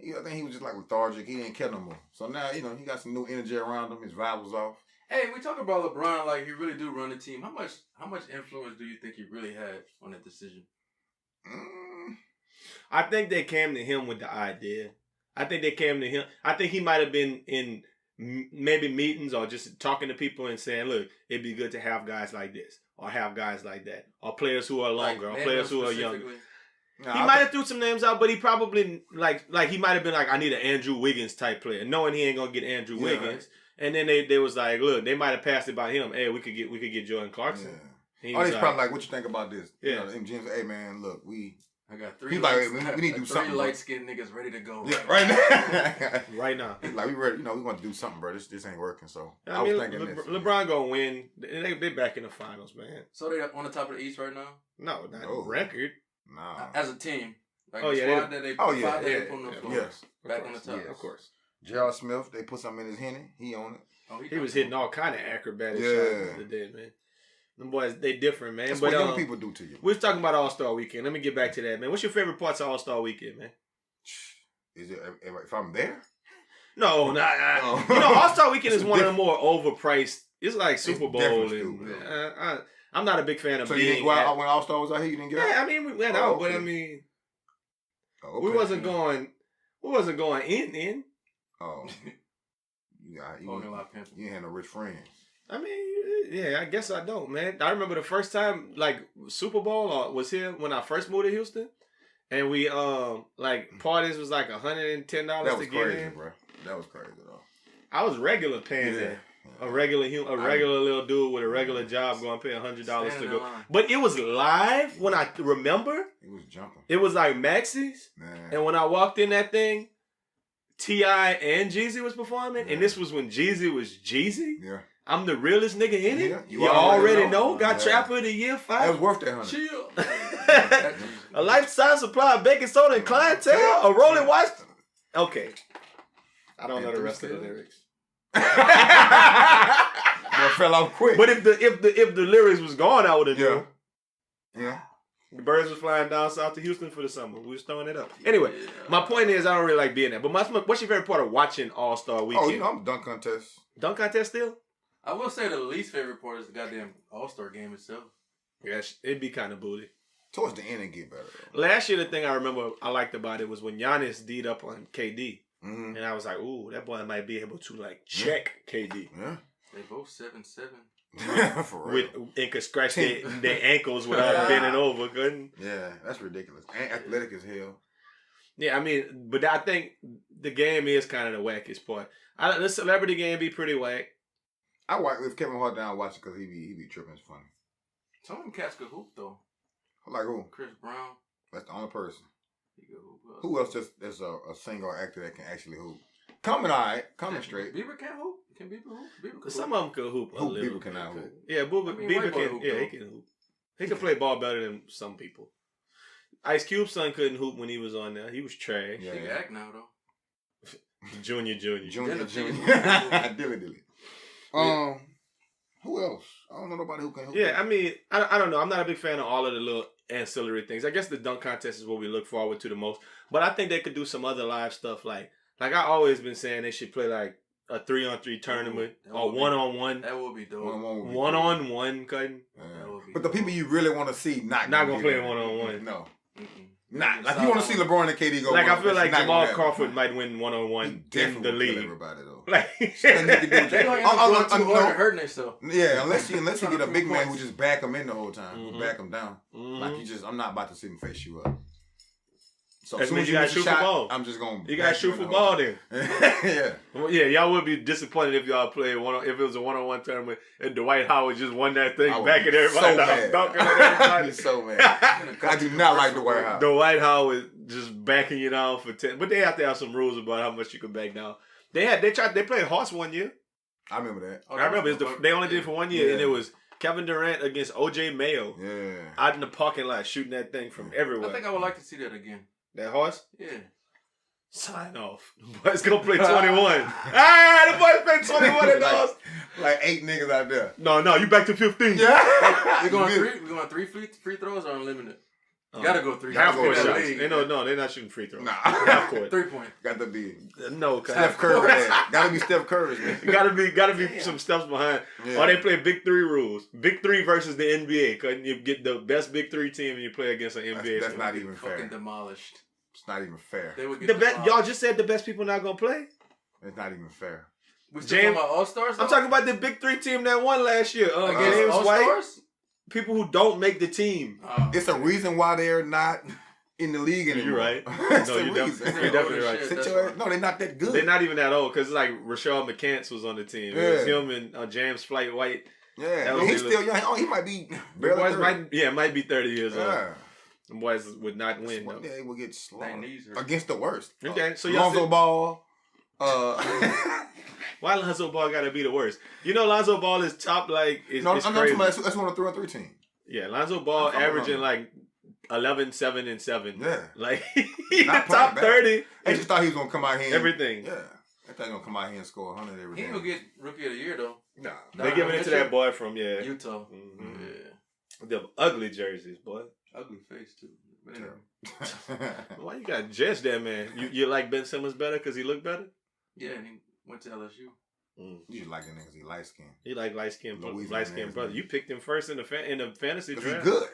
I think he was just like lethargic. He didn't care no more. So now, he got some new energy around him. His vibe was off. Hey, we talk about LeBron like he really do run the team. How much influence do you think he really had on that decision? I think they came to him with the idea. I think they came to him. I think he might have been in maybe meetings or just talking to people and saying, look, it'd be good to have guys like this or have guys like that or players who are longer or players who are younger. Nah, He might have threw some names out, but he probably like he might have been like, I need an Andrew Wiggins type player, knowing he ain't gonna get Andrew Wiggins. And then they was like, look, they might have passed it by him. Hey, we could get Jordan Clarkson. Yeah. He Oh, was he's like, probably like, what you think about this? Yeah. And James, hey man, look, I got He like, we need to do something, Three bro. light skinned niggas ready to go. Yeah, right now. right now. He's like, we ready, we want to do something, bro. This ain't working. So I was mean, thinking this. LeBron gonna win. They back in the finals, man. So they on the top of the East right now No, not No. record. Nah. as a team. Like Oh, the yeah, squad that they oh, five yeah, that they yeah, put on the yeah. floor. Yes. Back on the top. Yes. Of course. J.R. Smith, they put something in his henny. He own it. Oh, He was hitting all kind of acrobatic Yeah. shots the day, man. Them boys, they different, man. That's but what young people do to you. we was talking about All-Star Weekend. Let me get back to that, man. What's your favorite parts of All-Star Weekend, man? Is it if I'm there? No, not. Oh. You know, All-Star Weekend It's is one of the different. more overpriced. It's like Super Bowl. different, And, stupid. I'm not a big fan of So you being. didn't go out when All Star was out here? You didn't get out? Yeah, I mean, we went Oh, out, but okay. I mean, Oh, we okay. wasn't going. We wasn't going in. Oh. You Parking lot pimping. ain't had no rich friends. I mean, yeah, I guess I don't, man. I remember the first time, like, Super Bowl was here when I first moved to Houston. And we, like, parties was like $110 That to was get crazy, in. bro. That was crazy, though. I was regular paying that. A regular little dude with a regular job going to pay $100 to Standing in go. line. But it was live when I remember. He was jumping. It was like Maxie's. Man. And when I walked in that thing, T.I. and Jeezy was performing. And this was when Jeezy was Jeezy. Yeah. I'm the realest nigga in it. Yeah, you already already know. know. Got Yeah. Trapper of the Year That was 5. worth that $100. Chill. A lifetime supply of baking soda and clientele. A rolling watch. Okay. I don't know the rest of the lyrics. Boy fell off quick. But if the lyrics was gone, I would have known. Yeah. The birds was flying down south to Houston for the summer. We was throwing it up. Anyway, my point is I don't really like being there. But what's your favorite part of watching All-Star Weekend? Oh, you know, I'm dunk contest. Dunk contest still? I will say the least favorite part is the goddamn All-Star game itself. Yes, it'd be kind of booty. Towards the end, it get better, though. Last year, the thing I remember I liked about it was when Giannis D'd up on KD. Mm-hmm. And I was like, ooh, that boy might be able to, like, check KD. Yeah. They both 7'7". For real. And could scratch their ankles without bending over, couldn't? Yeah, that's ridiculous. And athletic as hell. Yeah, I mean, but I think the game is kind of the wackest part. The celebrity game be pretty whack. I watch if Kevin Hart down watch it because he be tripping. It's funny. Some of them cats could hoop though. Like who? Chris Brown. That's the only person. He could hoop. Who else just is a single actor that can actually hoop? Coming alright, coming straight. Bieber can't hoop. Can Bieber hoop? Bieber could Some hoop. of them could hoop a Who little. Bieber cannot hoop? Yeah, Bieber, I mean, Bieber white boy can. hoop, Yeah, though. he can hoop. He can play ball better than some people. Ice Cube's son couldn't hoop when he was on there. He was trash. Yeah, He can act now though. Junior. Junior. Dilly. Dilly. Who else? I don't know nobody who can hoop. Yeah, I mean, I don't know. I'm not a big fan of all of the little ancillary things. I guess the dunk contest is what we look forward to the most. But I think they could do some other live stuff. Like I always been saying, they should play like a 3-on-3 tournament That or would be- 1-on-1. That would be dope. One-on-one, cutting. That would be But the dope. people you really want to see not gonna get play in. one-on-one. No. Mm-mm. Not like you want to see LeBron and KD go. Like I one, feel that's like not Jamal gonna happen. Crawford might win He 1-on-1 in definitely the will kill league. everybody though. Like Nothing you can do. They don't Jay. have to go too hard no. to hurting themselves. Yeah, unless you get a big man who Points. just back him in the whole time, Mhm. back him down. Mhm. Like you just, I'm not about to sit and face you up. So That as soon means as you gotta miss a shoot for shot, ball. I'm just gonna. You gotta back shoot in for the ball hole. then. Yeah. Well, yeah, y'all would be disappointed if y'all played if it was a one-on-one tournament and Dwight Howard just won that thing I would back be at everybody. so mad. Dunking on I'd everybody. be so mad. I do not like the White House. Dwight Howard just backing you down for 10. But they have to have some rules about how much you can back down. They played Horse 1 year. I remember that. I remember they only did it for 1 year, and Yeah. it was Kevin Durant against OJ Mayo Yeah. out in the parking lot shooting that thing from everywhere. I think I would like to see that again. That horse? Yeah. Sign off. The boys gonna play 21. The boys play 21 at the horse. Like 8 niggas out there. No, you back to 15. Yeah. We're going three free throws or unlimited? Gotta go 3. Half court Yeah. shots. League. They're not shooting free throws. Nah. Half court. 3-point. Got to be No, cause Steph Curry. Man. Gotta be Steph Curry, man. gotta be some steps behind. Yeah. Or they play Big 3 rules. Big 3 versus the NBA. Cause you get the best Big 3 team and you play against an NBA. That's team. not even fair. Fucking demolished. It's not even fair. They would get The best. demolished. Y'all just said the best people not gonna play. It's not even fair. We still James- talking about All-Stars? I'm talking about the Big 3 team that won last year. against James White. All-Stars? People who don't make the team. It's a reason why they're not in the league anymore. You're right. It's No, a you're reason. definitely, you're definitely right. Shit, Sit that's your right. ass- No, they're not that good. They're not even that old because like Rashard McCants was on the team. It was Yeah. him and James Flight White. Yeah, That but he's was- still young. Oh, he might be The barely boys 30. might be 30 years old. Yeah. The boys would not win One though. day we'll get Their slaughtered knees hurt. against the worst. Okay, so y'all Lonzo said- Ball. Why Lonzo Ball gotta be the worst? You know Lonzo Ball is top like is No, I'm it's not crazy. talking about that's one of the 3-on-3 team. Yeah, Lonzo Ball I'm talking averaging about- like 11, 7, and 7. Yeah. Like he the Not top playing bad. 30. I just thought he was gonna come out here. And, everything. Yeah, I thought he was gonna come out here and score 100 every He game. ain't gonna get Rookie of the Year, though. Nah, Nah, they giving it to Mitchell. that boy from Utah. Mhm. Yeah. Them ugly jerseys, boy. Ugly face, too. But anyway. Why you gotta judge that man? You like Ben Simmons better because he looked better? Yeah, and he went to LSU. You just like that nigga 'cause he light skinned. He like light skinned Louisiana brother. man. You picked him first in the fantasy Cause he draft. good.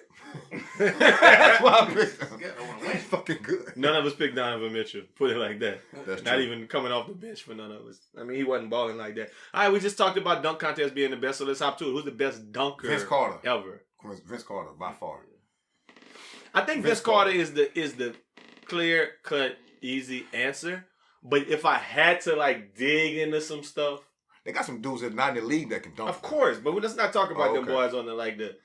That's why I picked him. Good. I wanna win. He's fucking good. None of us picked Donovan Mitchell. Put it like that. That's Not true. even coming off the bench for none of us. I mean, he wasn't balling like that. All right, we just talked about dunk contest being the best, so let's hop to it. Who's the best dunker Vince Carter. ever? Vince Carter by far. I think Vince Carter is the clear cut easy answer. But if I had to like dig into some stuff, They got some dudes that not in the league that can dunk. of course. But let's not talk about Oh, them okay. boys on the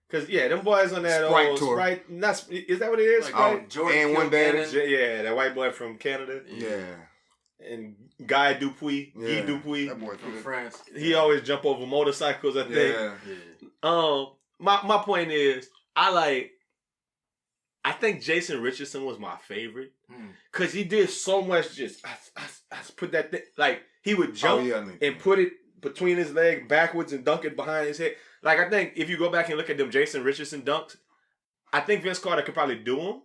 because them boys on that Sprite old tour. Sprite. Is that what it is? Like, Sprite? Jordan And one Kilgannon. day- Yeah, that white boy from Canada Yeah. and Guy Dupuis, Yeah. Guy Dupuis. That boy From good. France. He always jump over motorcycles. I think. Yeah. Yeah. My point is, I think Jason Richardson was my favorite because he did so much. Just I put that thing like he would jump Oh, yeah, I mean- and put it between his leg backwards and dunk it behind his head. Like I think if you go back and look at them Jason Richardson dunks, I think Vince Carter could probably do them,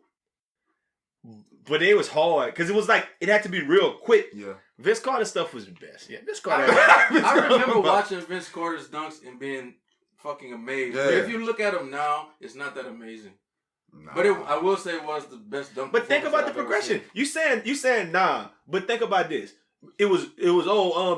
but it was hard because it was like it had to be real quick. Yeah. Vince Carter stuff was the best. Yeah, Vince Carter. I remember watching Vince Carter's dunks and being fucking amazed. But Yeah. if you look at him now, it's not that amazing. Nah. But I will say it was the best dunk. But think about the performance that I've progression. You saying nah, but think about this. It was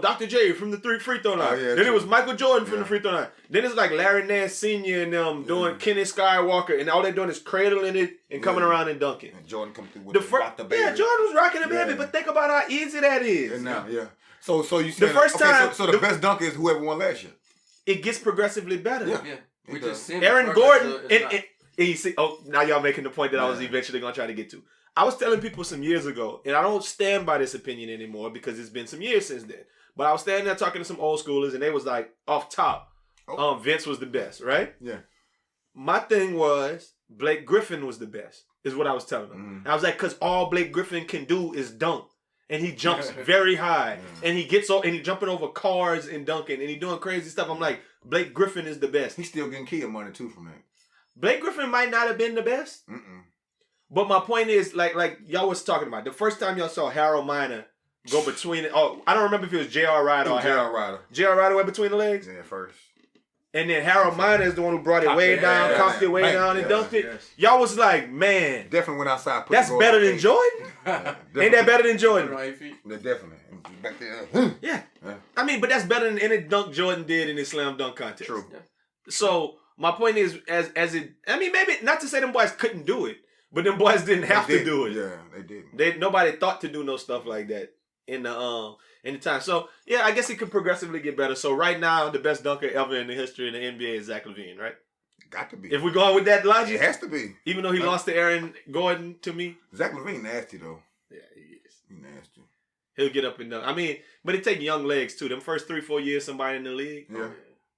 Dr. J from the 3 free throw line. Oh, yeah, then it true. was Michael Jordan from Yeah. the free throw line. Then it's like Larry Nance Sr. and them doing Kenneth Skywalker, and all they're doing is cradling it and coming Yeah. around and dunking. And Jordan come through with The the first, rock the baby. yeah, Jordan was rocking the baby, Yeah. but think about how easy that is. And now, yeah. So you The said first time- So the best dunker is whoever won last year. It gets progressively better. Yeah. Yeah, It we does. just seen Aaron the Gordon, progress, so it's not- and you see, now y'all making the point that I was Yeah. eventually gonna try to get to. I was telling people some years ago, and I don't stand by this opinion anymore because it's been some years since then. But I was standing there talking to some old schoolers, and they was like, off top, Vince was the best, right? Yeah. My thing was Blake Griffin was the best, is what I was telling them. Mhm. And I was like, because all Blake Griffin can do is dunk. And he jumps very high. And he gets and he jumping over cars and dunking, and he doing crazy stuff. I'm like, Blake Griffin is the best. He's still getting kid money too from that. Blake Griffin might not have been the best. Mm-mm. But my point is, like y'all was talking about, the first time y'all saw Harold Miner go between it. Oh, I don't remember if it was J.R. Ryder or J.R. Harold. Ryder. J.R. Ryder went between the legs. Yeah, first. And then Harold Miner is the one who brought it way down, cocked it way Bang. down, and Yeah, dunked it. yes. Y'all was like, man, Definitely went outside. Put that's the goal better out than eight. Jordan? Yeah, Ain't that better than on Jordan? 8 feet. Yeah, definitely. And back there. Yeah. Yeah. I mean, but that's better than any dunk Jordan did in his slam dunk contest. True. So my point is, as it, I mean, maybe not to say them boys couldn't do it, But them boys didn't have to do it. Yeah, they didn't. Nobody thought to do no stuff like that in the time. So yeah, I guess it could progressively get better. So right now, the best dunker ever in the history of the NBA is Zach LaVine, right? Got to be. If we're going with that logic, it has to be. even though he lost to Aaron Gordon to me. Zach LaVine nasty though. Yeah, he is. He nasty. He'll get up and down. I mean, but it take young legs too. Them first 3-4 years, somebody in the league. Yeah.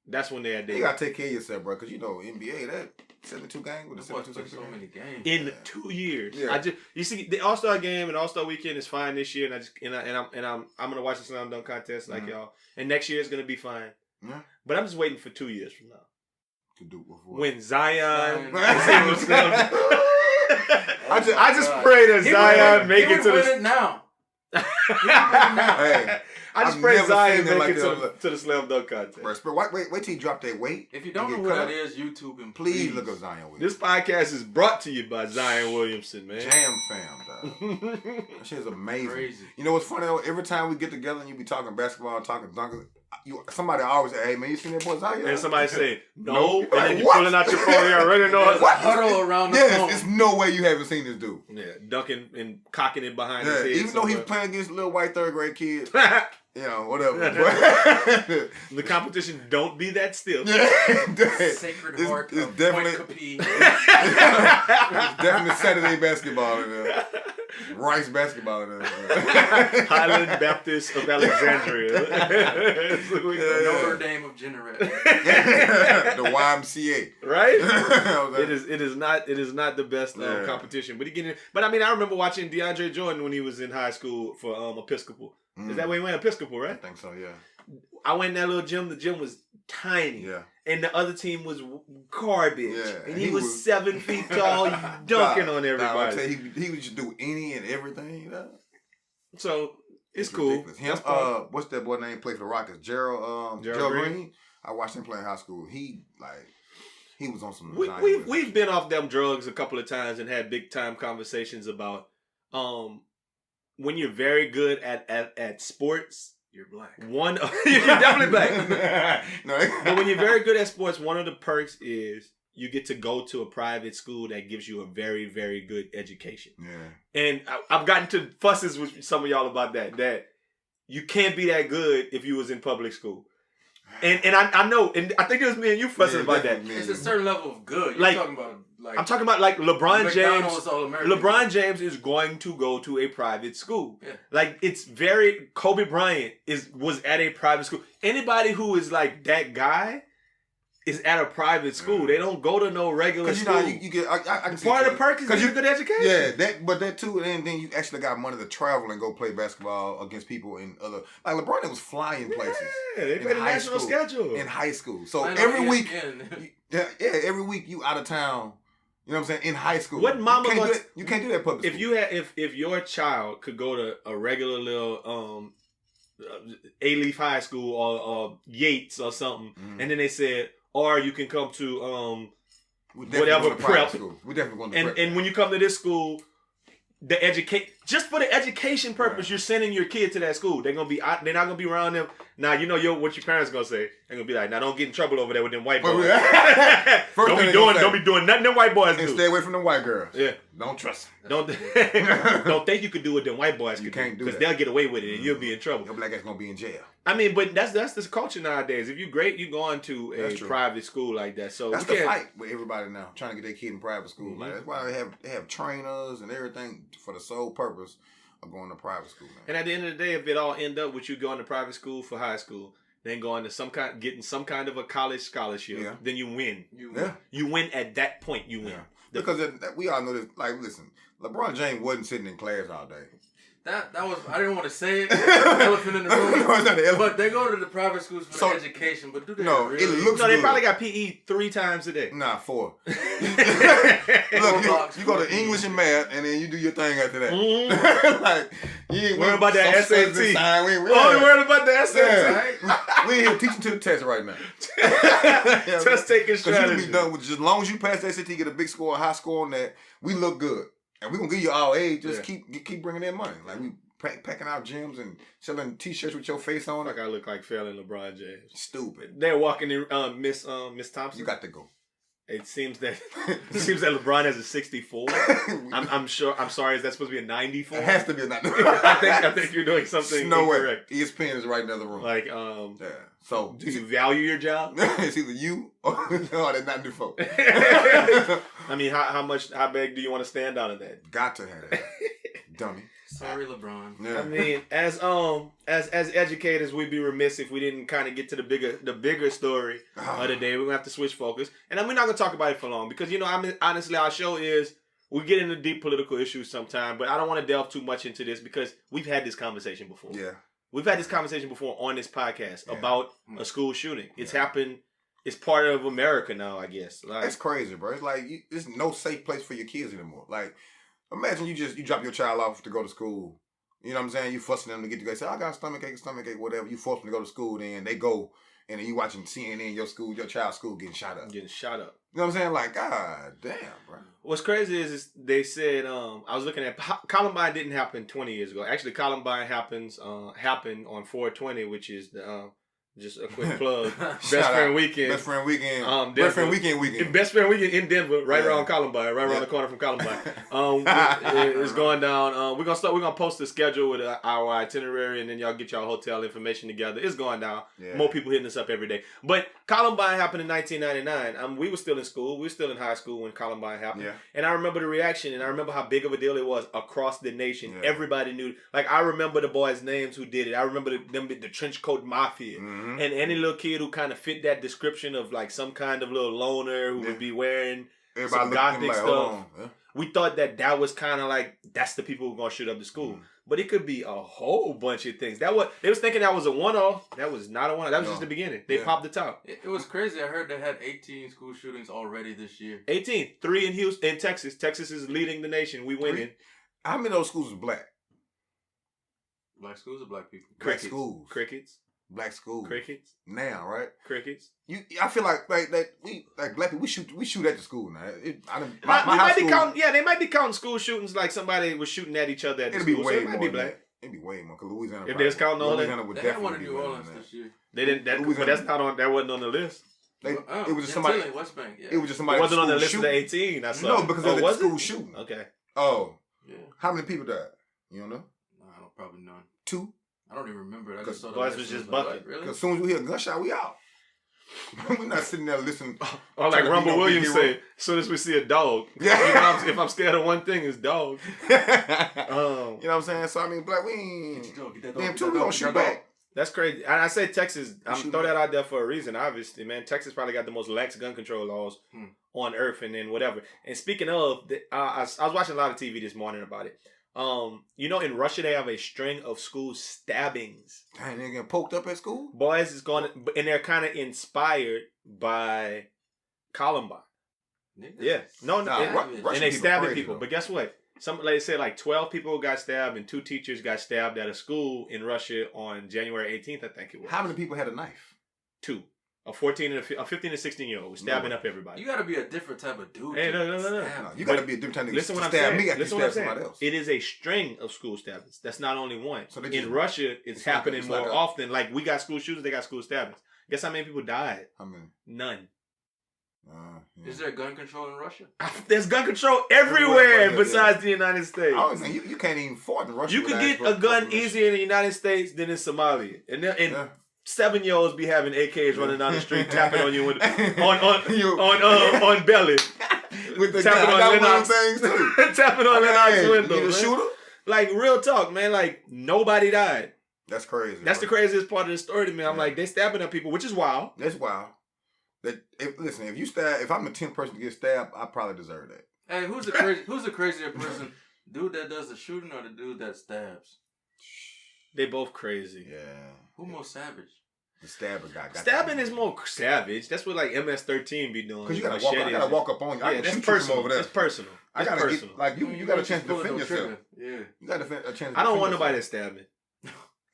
That's when they had You gotta take care of yourself, bro. Because you know NBA that 72 games with a 72 so many games in 2 years. Yeah. You see the All-Star game and All-Star weekend is fine this year, and I'm gonna watch the slam dunk contest like y'all. And next year is gonna be fine. Yeah. But I'm just waiting for 2 years from now. To do before. When Zion I I just pray that Zion make it to the now. Hey, I just I've pray never Zion seen it make like it that. to the slam dunk contest. bro, wait till he drop that weight. If you don't know and who get that cut is, YouTube and Please look up Zion Williamson. This podcast is brought to you by Zion Williamson, man. Jam fam, dog. That shit is amazing. Crazy. You know what's funny though? Every time we get together and you be talking basketball, talking dunkers, somebody always say, "Hey man, you seen that boy Zion?" And somebody say no, No. and then you What? pulling out your phone. You already know. There's a What? huddle around the Yes, phone. it's no way you haven't seen this dude. Yeah, dunking and cocking it behind Yeah, his head. even though he's somewhere. playing against little white third grade kids, you know, whatever. The competition don't be that still. Sacred Heart it's of definitely- Point Capee. It's definitely Saturday basketball in there. Rice basketball in there. Highland Baptist of Alexandria. Notre Dame of Generate. The YMCA. Right? I was like, It is not the best Yeah. competition. But I mean, I remember watching DeAndre Jordan when he was in high school for Episcopal. Is that where he went? Episcopal, I right? think so, yeah. I went in that little gym. The gym was tiny. Yeah. And the other team was garbage. Yeah, And and he he was was 7 feet tall, dunking Nah, on nah, I'll everybody. tell you, he would just do any and everything. You know? So it's cool. ridiculous. Him, That's cool. what's that boy name? Played for the Rockets, Gerald Green. I watched him play in high school. He was on some. Zion Williamson. We've been off them drugs a couple of times and had big time conversations about when you're very good at sports. You're black. You're definitely black. No, But when you're very good at sports, one of the perks is you get to go to a private school that gives you a very, very good education. yeah. And I've gotten to fusses with some of y'all about that you can't be that good if you was in public school. And I know, and I think it was me and you fussing about that. definitely, It's a certain level of good. You're Like- talking about I'm talking about like LeBron James. McDonald's All-American. LeBron James is going to go to a private school. Yeah. Like Kobe Bryant was at a private school. Anybody who is like that guy is at a private school. They don't go to no regular Because you school. know you get. I can see Part of that. the perk is 'Cause getting a good education. Yeah, that too, and then you actually got money to travel and go play basketball against people in other. Like LeBron was flying places. Yeah, they in play the high national school. schedule. In high school, so Playing on every week, ESPN. every week you out of town. You know what I'm saying? In high school, What mama you can't, wants- you can't do that public If school. you had, if your child could go to a regular little A-Leaf High School or Yates or something, Mhm. and then they said, or you can come to We definitely whatever going to private prep. school. We definitely going to and prep. and when you come to this school, just for the education purpose, Right. you're sending your kid to that school. They're not gonna be around them. Now you know what your parents gonna say. They're gonna be like, now don't get in trouble over there with them white But boys. we- First don't thing be they gonna say, don't be doing nothing them white boys and do. stay away from the white girls. Yeah. Don't trust them. Don't think you could do what them white boys You could can't do because that. they'll get away with it and you'll be in trouble. Your black ass gonna be in jail. I mean, but that's this culture nowadays. If you're great, you're going to a That's true. private school like that. So That's we the can't- fight with everybody now, trying to get their kid in private school. Like, that's why they have trainers and everything for the sole purpose of going to private school, man. And at the end of the day, if it all end up with you going to private school for high school, then going to getting some kind of a college scholarship, Yeah. then you win. Yeah. You win at that point. You win. Yeah. Because we all know this. Like, listen, LeBron James wasn't sitting in class all day. That was, I didn't want to say it. Elephant in the room. No, it's not the elephant. But they go to the private schools for So- the education. But do they No, really? it looks No, they good. probably got PE 3 times a day. Nah, 4. Look, blocks, you go to 4 English and math, and then you do your thing after that. Mhm. Like, you ain't Worry about that some SAT. sign, we ain't Oh, you worried about the SAT? Yeah. We ain't here teaching to the test right now. Yeah, Test taking Because you strategy. can be done with just as long as you pass the SAT, get a big score, a high score on that, we look good. And we're going to give you all A, just keep bringing in money. Like, we packing out gyms and selling T-shirts with your face on Like it. I look like failing LeBron James. Stupid. They're walking in Miss Thompson. You got to go. It seems that LeBron has a 64. I'm sure. I'm sorry. Is that supposed to be a 94? It has to be a 94. I think you're doing something no incorrect. way. ESPN is right in the other room. Like yeah. So do you value your job? it's either you or they're not default. I mean, how big do you want to stand out of that? Got to have that, dummy. Sorry, LeBron. Yeah. I mean, as educators, we'd be remiss if we didn't kind of get to the bigger story of the day. We're gonna have to switch focus, and we're not gonna talk about it for long because honestly, our show is we get into deep political issues sometimes, but I don't want to delve too much into this because we've had this conversation before. Yeah. We've had this conversation before on this podcast about a school shooting. It's happened. It's part of America now, I guess. Like, it's crazy, bro. It's like there's no safe place for your kids anymore. Like, imagine you drop your child off to go to school. You know what I'm saying? You fussing them to get to go. Say, I got a stomach ache, whatever. You force them to go to school, then they go, and then you watching CNN, your child's school getting shot up. Getting shot up. You know what I'm saying? Like, God damn, bro. What's crazy is they said I was looking at Columbine didn't happen 20 years ago. Actually, Columbine happened on 420, which is the just a quick plug. Best Friend Weekend. Best Friend Weekend. Denver. Best Friend Weekend. Best Friend Weekend in Denver, right around Columbine, right around the corner from Columbine. It's going down. We're gonna post the schedule with our itinerary, and then y'all get y'all hotel information together. It's going down. Yeah. More people hitting us up every day. But Columbine happened in 1999. We were still in school. We were still in high school when Columbine happened. Yeah. And I remember the reaction, and I remember how big of a deal it was across the nation. Yeah. Everybody knew. Like, I remember the boys' names who did it. I remember the trench coat mafia. Mm-hmm. And any little kid who kind of fit that description of like some kind of little loner who would be wearing some gothic stuff. Yeah. We thought that was kind of like, that's the people who are going to shoot up the school. Mm-hmm. But it could be a whole bunch of things. They was thinking that was a one-off. That was not a one-off. That was just the beginning. They popped the top. It was crazy. I heard they had 18 school shootings already this year. 18. 3 in Houston, in Texas. Texas is leading the nation. We winning. How many of those schools is black? Black schools or black people? Black schools. Crickets. Black schools. Crickets. Now, right? Crickets. I feel like that we like black people. We shoot at the school now. They might be counting school shootings like somebody was shooting at each other at the school. Way so it might be black. It'd be way more because Louisiana. If there's counting all that, they had one in New Orleans this year. They didn't. But that's not on. That wasn't on the list. It was just somebody. West Bank. Yeah. It was just somebody. It wasn't on the list shooting. of the 18. I saw. No, because it was a school shooting. Okay. Oh. Yeah. How many people died? You don't know? No, I don't. Probably none. 2. I don't even remember. I just saw the boys was just bucking. Really? Because as soon as we hear a gunshot, we out. We're not sitting there listening. Or like Rumble Williams said, as soon as we see a dog. Yeah. If I'm scared of one thing, it's dogs. You know what I'm saying? So I mean, black, we ain't. Damn, too, we don't shoot back. That's crazy. And I say Texas, I'm throw that out there for a reason, obviously, man. Texas probably got the most lax gun control laws on earth and then whatever. And speaking of, I was watching a lot of TV this morning about it. In Russia, they have a string of school stabbings. Dang, they getting poked up at school? Boys is going, and they're kind of inspired by Columbine. Yeah. And they stabbing people. But guess what? They said like 12 people got stabbed and 2 teachers got stabbed at a school in Russia on January 18th, I think it was. How many people had a knife? 2. A 15 and a 16-year-old was stabbing up everybody. You got to be a different type of dude. Hey, no. You got to be a different type of dude. Listen what I'm stab saying. me, I can Listen what stab I'm saying. somebody else. It is a string of school stabbings. That's not only one. So in Russia, it's happening more often. Like, we got school shootings, they got school stabbings. Guess how many people died? How many? None. Yeah. Is there gun control in Russia? There's gun control everywhere besides the United States. I was saying, you can't even fight in Russia. You can get a gun easier in the United States than in Somalia. And 7-year-olds be having AKs running down the street, tapping on you on belly. With the tapping on Lennox things too. Tapping on Lennox window. You a shooter? Like, real talk, man. Like, nobody died. That's crazy. That's the craziest part of the story to me. I'm like, they stabbing at people, which is wild. That's wild. If I'm the 10th person to get stabbed, I probably deserve that. Hey, who's the crazier person? Dude that does the shooting or the dude that stabs? They both crazy. Yeah. Who more savage? The stabber guy. Stabbing is more savage. That's what like MS-13 be doing. Because you gotta walk up on you. Yeah, that's personal. That's personal. I gotta get, like you got a chance to defend yourself. Yeah. You got a chance. I don't want nobody to stab me.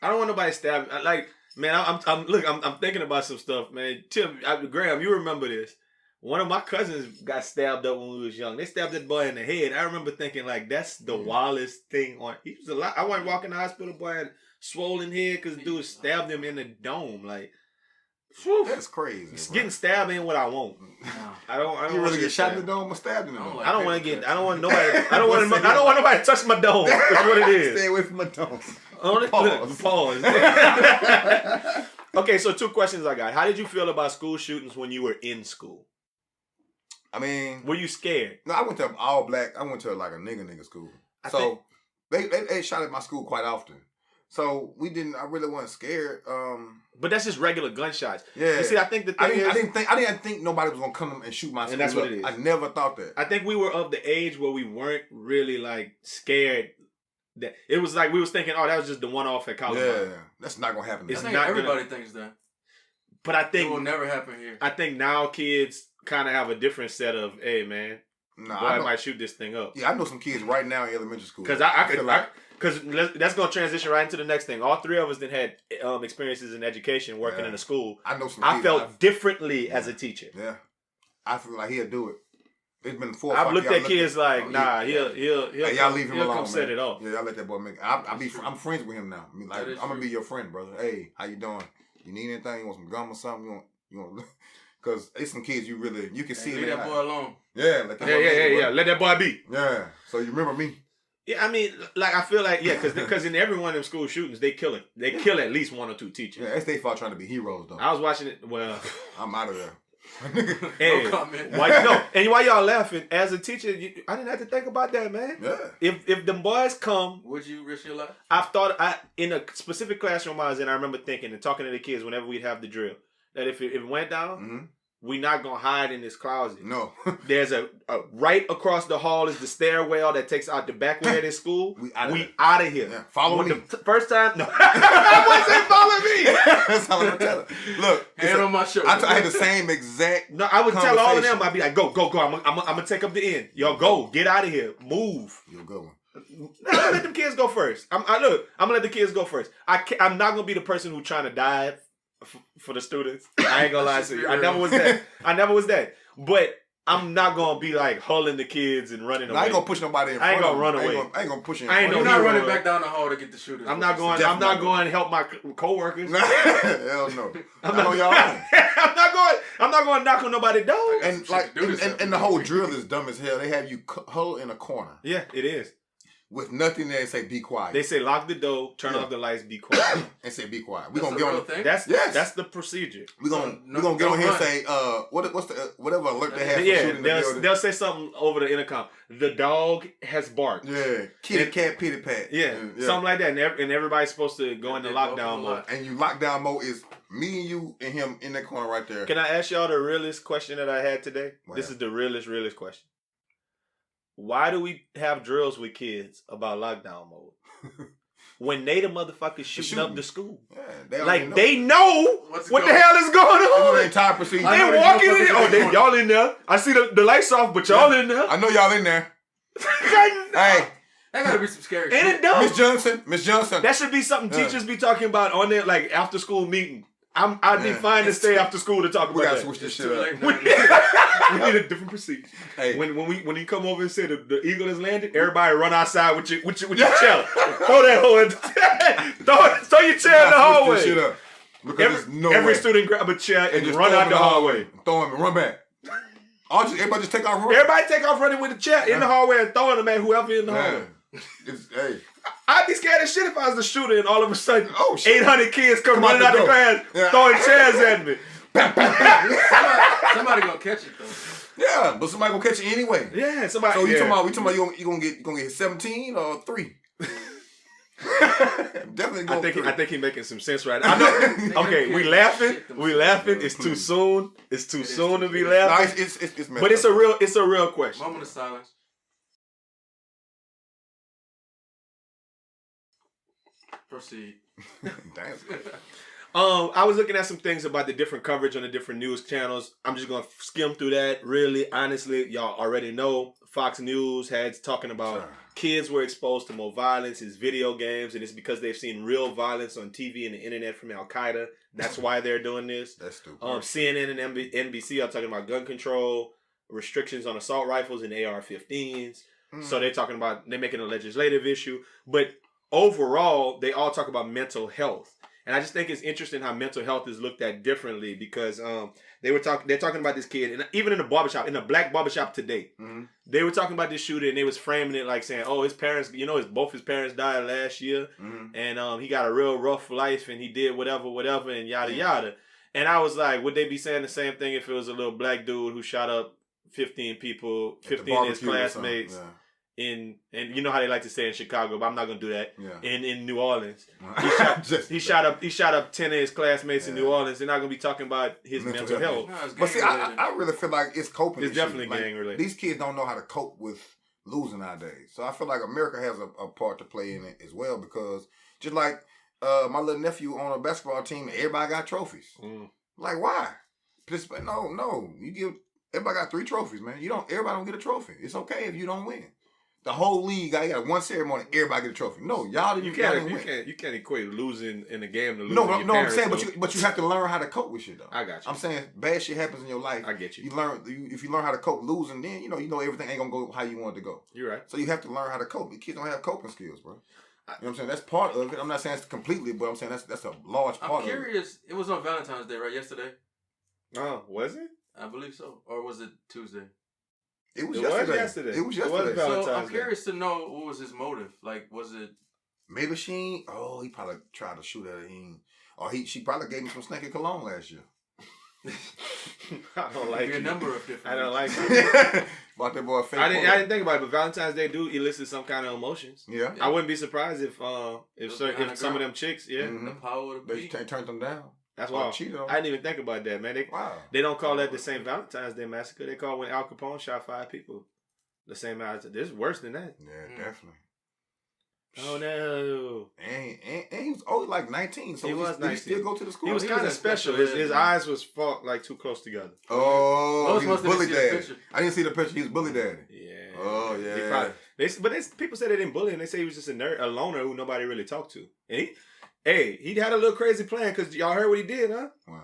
I don't want nobody to stab me. Like, man, I'm thinking about some stuff, man. Tim, Graham, you remember this? One of my cousins got stabbed up when we was young. They stabbed that boy in the head. I remember thinking like, that's the wildest thing on. He was a lot. I went walking to the hospital, boy had swollen head because dude stabbed him in the dome. Like, Whew. That's crazy. It's bro. getting stabbed ain't what I want. I don't You want really to get shot in the dome or stabbed in the I don't dome? like I don't want to paper get. cuts. I don't want nobody. I don't want nobody to touch my dome. That's what it is. Stay away from my dome. Only Pause. pause. Okay, so 2 questions I got. How did you feel about school shootings when you were in school? I mean, Were you scared? no, I went to all black. I went to like a nigga school. I So they shot at my school quite often. So we didn't. I really wasn't scared. But that's just regular gunshots. Yeah. You see, I think the I thing didn't is, think nobody was gonna come and shoot my school. And that's what up. it is. I never thought that. I think we were of the age where we weren't really like scared. That it was like we was thinking, oh, that was just the one off at Columbine. Yeah, that's not gonna happen. It's I now. think not everybody thinks that. But I It will think never happen here. I think now kids kind of have a different set of, hey man, Nah, boy, I I know, might shoot this thing up. yeah, I know some kids right now in elementary school. Because feel like because that's gonna transition right into the next thing. All 3 of us then had experiences in education, working Yeah. in a school. I know some. I kids, felt differently as a teacher. yeah, I feel like he'll do it. It's been 4 or I've 5 looked y'all at kids like, oh, nah, he'll Hey, y'all leave him he'll alone, come man. set it off. Yeah, I let that boy make. I'm friends with him now. I mean, like, That is I'm gonna true. be your friend, brother. Hey, how you doing? You need anything? You want some gum or something? You want? Because it's some kids you can see. Hey, in leave their that eye. boy alone. Yeah, let that Yeah, boy yeah, make yeah, it, yeah. bro. Let that boy be. Yeah. So you remember me? Yeah, I mean, like I feel like because in every one of them school shootings they kill it. They kill at least 1 or 2 teachers. Yeah, it's their fault trying to be heroes though. I was watching it. Well, I'm out of there. hey, No comment. and why y'all laughing? As a teacher, I didn't have to think about that, man. Yeah. If them boys come, Would you risk your life? I've thought in a specific classroom I was in. I remember thinking and talking to the kids whenever we'd have the drill that if it went down, hmm we not gonna hide in this closet. No. There's a right across the hall is the stairwell that takes out the back way of this school. We outta there. out of here. Yeah, follow When me. the first time, no, I wasn't saying follow me. That's how I'm telling. Look, Hand on my shoulder. I had the same exact. No, I would tell all of them. Conversation. I'd be like, go. I'm gonna take up the end. Y'all go, get out of here, move. You're a good one. No, let them kids go first. I'm gonna let the kids go first. I'm not gonna be the person who's trying to die for the students. I ain't gonna lie to you. I never was that. But I'm not gonna be like hulling the kids and running away. I ain't gonna push nobody in front. I ain't gonna of run them. away. I ain't gonna push you in I ain't front You're of no not hero. running back down the hall to get the shooters. I'm not going. Definitely I'm not not going to help my coworkers. them. Hell no. I'm Not on your own. I'm not going to knock on nobody's door. got some And shit like, to do this and the whole drill is dumb as hell. They have you huddle in a corner Yeah, it is. with nothing there and say be quiet. They say lock the door, turn Yeah. off the lights, be quiet. and say be quiet. We That's gonna a get real on. thing. Yes. That's the procedure. We gonna No, we gonna get on don't here and run. say what's the whatever alert they have for Yeah, shooting the building. they'll say something over the intercom. The dog has barked. Yeah, kitty And- cat pitty pat. Yeah, something like that, and everybody's supposed to go into They lockdown both mode. alive. And you lockdown mode is me and you and him in that corner right there. Can I ask y'all the realest question that I had today? What This happened? is the realest question. Why do we have drills with kids about lockdown mode when they the motherfuckers shooting up shooting. the school? Yeah, they already Like know. they know What's what the going- hell is going They know the on. entire procedure. I know They these walking in. motherfuckers Oh, in the corner. y'all in there? I see the lights off, but y'all in there. I know y'all in there. Hey, That gotta be some scary Ain't shit. it dumb? Miss Johnson. That should be something Yeah. teachers be talking about on their like after school meeting. I'd be Yeah. fine to stay after school to talk we about gotta that. switch this It's shit too up. late We now. need a different procedure. Hey, When you come over and say the eagle has landed, everybody run outside with your chair. Throw that hoe in. throw your chair in the gotta switch this shit hallway. up. Because there's no Every way. student grab a chair and just run throw out him the in hallway. Throw him and run back. Everybody just take off running. Everybody take off running with the chair in the Yeah. hallway and throwing them at whoever in the Yeah. hallway. Hey, I'd be scared as shit if I was the shooter and all of a sudden Oh, shit. 800 kids come out running the out the door. class Yeah. throwing chairs at me. Somebody gonna catch it though. yeah, but somebody gonna catch you anyway. Yeah, somebody. So you yeah. talking about you gonna get 17 or 3? Definitely I go think he making some sense right now. I know. Okay, we laughing. It's too soon. It's too soon to be Nah, laughing. it's messed But it's up. a real question. Moment of silence. Proceed. Damn. I was looking at some things about the different coverage on the different news channels. I'm just gonna skim through that. Really, honestly, y'all already know. Fox News had talking about Sure. kids were exposed to more violence in video games, and it's because they've seen real violence on TV and the internet from Al Qaeda. That's why they're doing this. That's stupid. CNN and NBC are talking about gun control, restrictions on assault rifles and AR-15s. So they're talking about, they're making a legislative issue. But overall, they all talk about mental health. And I just think it's interesting how mental health is looked at differently because they're talking about this kid, and even in the barbershop, in the black barbershop today, they were talking about this shooter, and they was framing it like saying, "Oh, his parents, both his parents died last year, and he got a real rough life, and he did whatever, and yada yada." And I was like, would they be saying the same thing if it was a little black dude who shot up 15 people, 15 of his classmates? And you know how they like to say in Chicago, but I'm not gonna do that. In New Orleans, he shot up 10 of his classmates in New Orleans. They're not gonna be talking about his mental health. No, but see, I really feel like it's coping. It's definitely gang related. These kids don't know how to cope with losing nowadays. So I feel like America has a part to play in it as well because just like my little nephew on a basketball team, everybody got trophies. Like why? No, you give everybody got 3 trophies, man. Everybody don't get a trophy. It's okay if you don't win. The whole league, I got one ceremony, everybody get a trophy. No, y'all didn't. You can't equate losing in a game to losing. No, I'm saying, though. but you have to learn how to cope with shit though. I got you. I'm saying bad shit happens in your life. I get you. If you learn how to cope losing, then you know everything ain't gonna go how you want it to go. You're right. So you have to learn how to cope. The kids don't have coping skills, bro. You know what I'm saying? That's part of it. I'm not saying it's completely, but I'm saying that's a large part of it. I'm curious. It was on Valentine's Day, right? Yesterday. Oh, was it? I believe so. Or was it Tuesday? It was yesterday. It was yesterday. So I'm curious to know what was his motive. Like, was it? Maybe he probably tried to shoot at her. She probably gave him some stinky cologne last year. I don't like it. A number of different. I don't like it. About that boy. I didn't think about it, but Valentine's Day do elicit some kind of emotions. Yeah. I wouldn't be surprised if some of them chicks, the power of the they turned them down. That's why I didn't even think about that, man. They don't call that the St. Valentine's Day massacre. They call when Al Capone shot 5 people. The same amount. This is worse than that. Yeah, definitely. Oh no! And he was only like 19, so he was 19. He still go to the school. He was kind of special. His eyes was like too close together. Oh, he was bully daddy. I didn't see the picture. He was bully daddy. Yeah. Oh yeah. People say they didn't bully him. They say he was just a nerd, a loner who nobody really talked to. And he had a little crazy plan because y'all heard what he did, huh? Wow.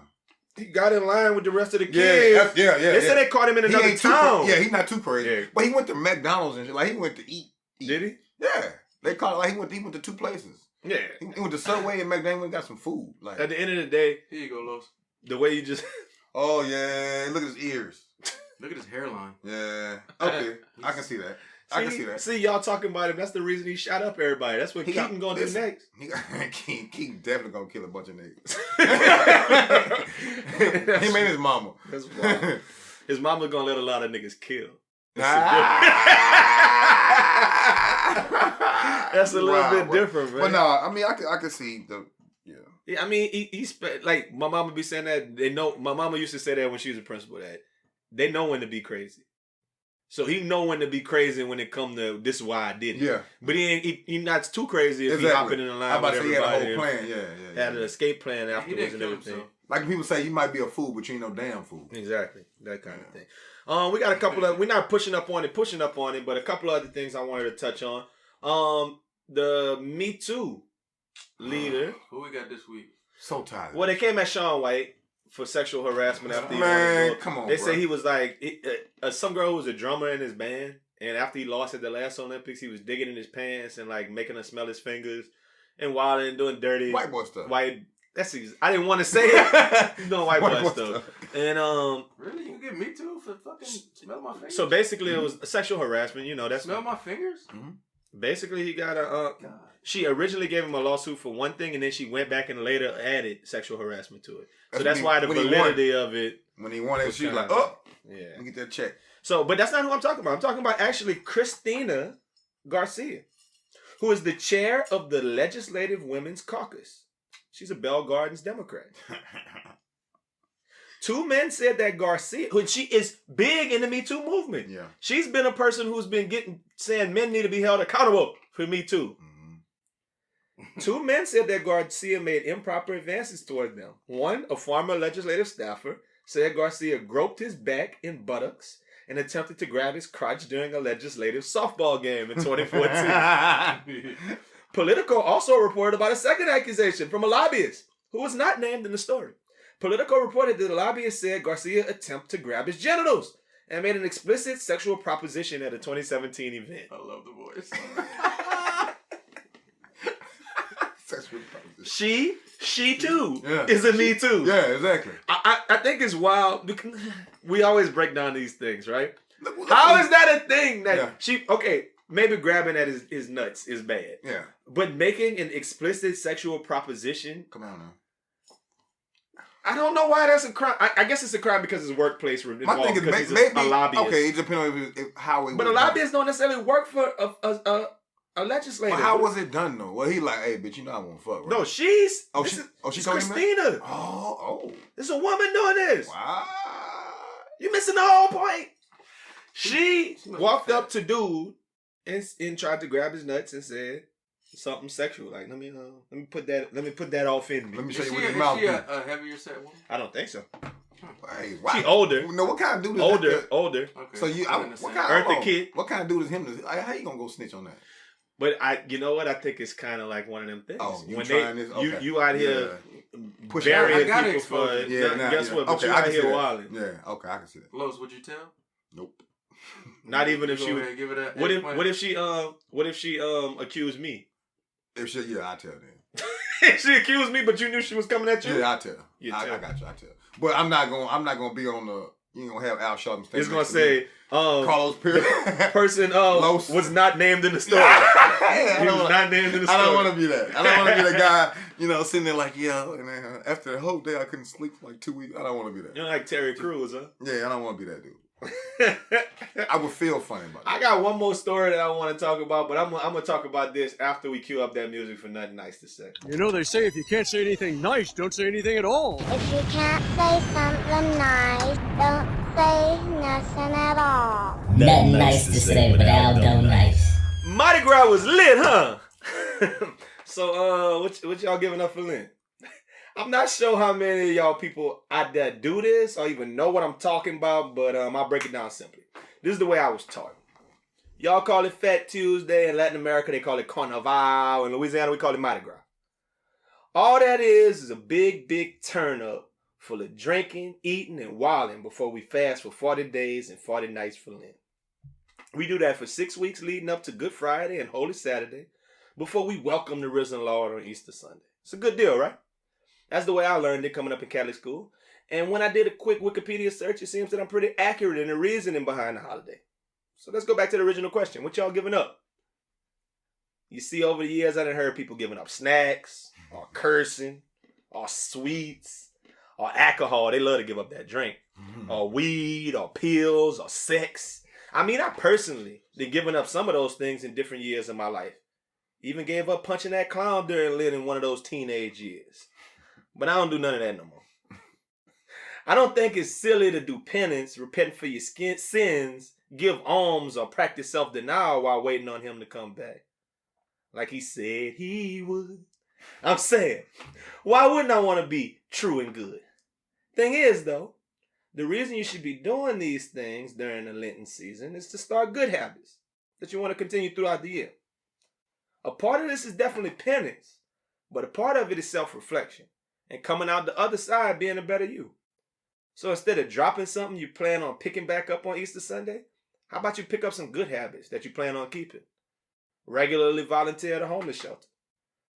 He got in line with the rest of the kids. Yeah. They said they caught him in another town. He's not too crazy. Yeah. But he went to McDonald's and shit. Like he went to eat. Did he? Yeah. They caught it like he went to 2 places. Yeah. He went to Subway and McDonald's and got some food. Like at the end of the day, here you go, Los. The way you just oh yeah, look at his ears. Look at his hairline. Yeah. Okay. I can see that. I can see that. See, y'all talking about him. That's the reason he shot up everybody. That's what Keaton gonna do next. Keaton definitely gonna kill a bunch of niggas. Him and his mama. That's wild. His mama gonna let a lot of niggas kill. That's a little bit different, man. But no, I mean, I could see the. Yeah, I mean, he's like my mama be saying that. They know my mama used to say that when she was a principal that they know when to be crazy. So he know when to be crazy when it come to this is why I did it. Yeah. But he not too crazy if he hopping in the line with everybody. He had a whole plan. Yeah. Had an escape plan afterwards and everything. Himself. Like people say, you might be a fool, but you ain't no damn fool. Exactly. That kind of thing. We got a couple of, we're not pushing up on it, but a couple of other things I wanted to touch on. The Me Too leader. Who we got this week? So tired. Well, they came at Shaun White for sexual harassment after he wanted to come on, they say he was like some girl who was a drummer in his band, and after he lost at the last Olympics, he was digging in his pants and like making her smell his fingers and wilding and doing dirty white boy stuff. I didn't want to say it. He's doing white boy stuff. And really, you get Me Too for fucking smell my fingers? So basically, it was sexual harassment. You know, that's smell my fingers. Mm-hmm. Basically, he got a. She originally gave him a lawsuit for one thing, and then she went back and later added sexual harassment to it. So that's why the validity of it. When he wanted, she was like, "Oh, yeah, let me get that check." So, but that's not who I'm talking about. I'm talking about actually Christina Garcia, who is the chair of the Legislative Women's Caucus. She's a Bell Gardens Democrat. 2 men said that Garcia, who she is big in the Me Too movement. Yeah, she's been a person who's been saying men need to be held accountable for Me Too. 2 men said that Garcia made improper advances toward them. One, a former legislative staffer, said Garcia groped his back and buttocks and attempted to grab his crotch during a legislative softball game in 2014. Politico also reported about a second accusation from a lobbyist who was not named in the story. Politico reported that the lobbyist said Garcia attempted to grab his genitals and made an explicit sexual proposition at a 2017 event. I love the voice. Sexual proposition. She too Yeah. is a me too. Yeah, exactly. I think it's wild because we always break down these things, right? Look, How is that a thing that Yeah. maybe grabbing at his nuts is bad. Yeah. But making an explicit sexual proposition, Come on now. I don't know why that's a crime. I guess it's a crime because it's workplace My involved thing because is he's maybe a lobbyist. okay. It depends on how it. But was a lobbyist don't necessarily work for a legislator. But how was it done though? Well, he like, hey, bitch, you know I won't fuck. Right? No, she's. Oh, this she is told him that? Christina. Oh. This is a woman doing this. Wow. You missing the whole point. She must be walked fat. up to dude and tried to grab his nuts and said something sexual. Like, let me put that off in me. Let me Is show she, you what is his mouth she do. a heavier set woman? I don't think so. Hey, wow. She older. No, what kind of dude is that? Older. Okay. So you, I'm in the what same- kind Eartha of Kitt. What kind of dude is him? How you gonna go snitch on that? But you know what? I think it's kind of like one of them things. Oh, you when trying this? Okay. you out here Push burying I got people for exposure. Yeah, nah, guess yeah. what? But Okay, you I out can see here that. wilding. Yeah, okay, I can see that. Los, would you tell? Nope. Not even if Go she. ahead, give it a What eggplant. if she accused me? If she, I tell then. She accused me, but you knew she was coming at you. Yeah, I tell. You I tell. got you. I tell. But I'm not gonna be on the. You ain't gonna have Al Sharpton. It's gonna say Carlos Perez. person Los. was not named in the story. Yeah, He was not named in the story. I don't want to be that. I don't want to be the guy, sitting there like, yeah, and then after the whole day I couldn't sleep for like 2 weeks. I don't want to be that. You're like Terry Crews, huh? Yeah, I don't want to be that dude. I would feel funny about I that. got one more story that I want to talk about, but I'm gonna talk about this after we cue up that music for Nothing Nice to Say. You know, they say if you can't say anything nice, don't say anything at all. If you can't say something nice, don't say nothing at all. Nothing nice to say, but Al don't nice. Mardi Gras was lit, huh? So, what y'all giving up for Lent? I'm not sure how many of y'all people out there do this or even know what I'm talking about, but I'll break it down simply. This is the way I was taught. Y'all call it Fat Tuesday. In Latin America, they call it Carnaval. In Louisiana, we call it Mardi Gras. All that is a big, big turn up full of drinking, eating, and wilding before we fast for 40 days and 40 nights for Lent. We do that for 6 weeks leading up to Good Friday and Holy Saturday before we welcome the risen Lord on Easter Sunday. It's a good deal, right? That's the way I learned it coming up in Catholic school. And when I did a quick Wikipedia search, it seems that I'm pretty accurate in the reasoning behind the holiday. So let's go back to the original question. What y'all giving up? You see, over the years, I done heard people giving up snacks, or cursing, or sweets, or alcohol. They love to give up that drink. Or weed, or pills, or sex. I mean, I personally been giving up some of those things in different years of my life. Even gave up punching that clown during Lent in one of those teenage years. But I don't do none of that no more. I don't think it's silly to do penance, repent for your sins, give alms, or practice self-denial while waiting on him to come back. Like he said he would. I'm saying, why wouldn't I want to be true and good? Thing is, though, the reason you should be doing these things during the Lenten season is to start good habits that you want to continue throughout the year. A part of this is definitely penance, but a part of it is self-reflection and coming out the other side being a better you. So instead of dropping something you plan on picking back up on Easter Sunday, how about you pick up some good habits that you plan on keeping? Regularly volunteer at a homeless shelter.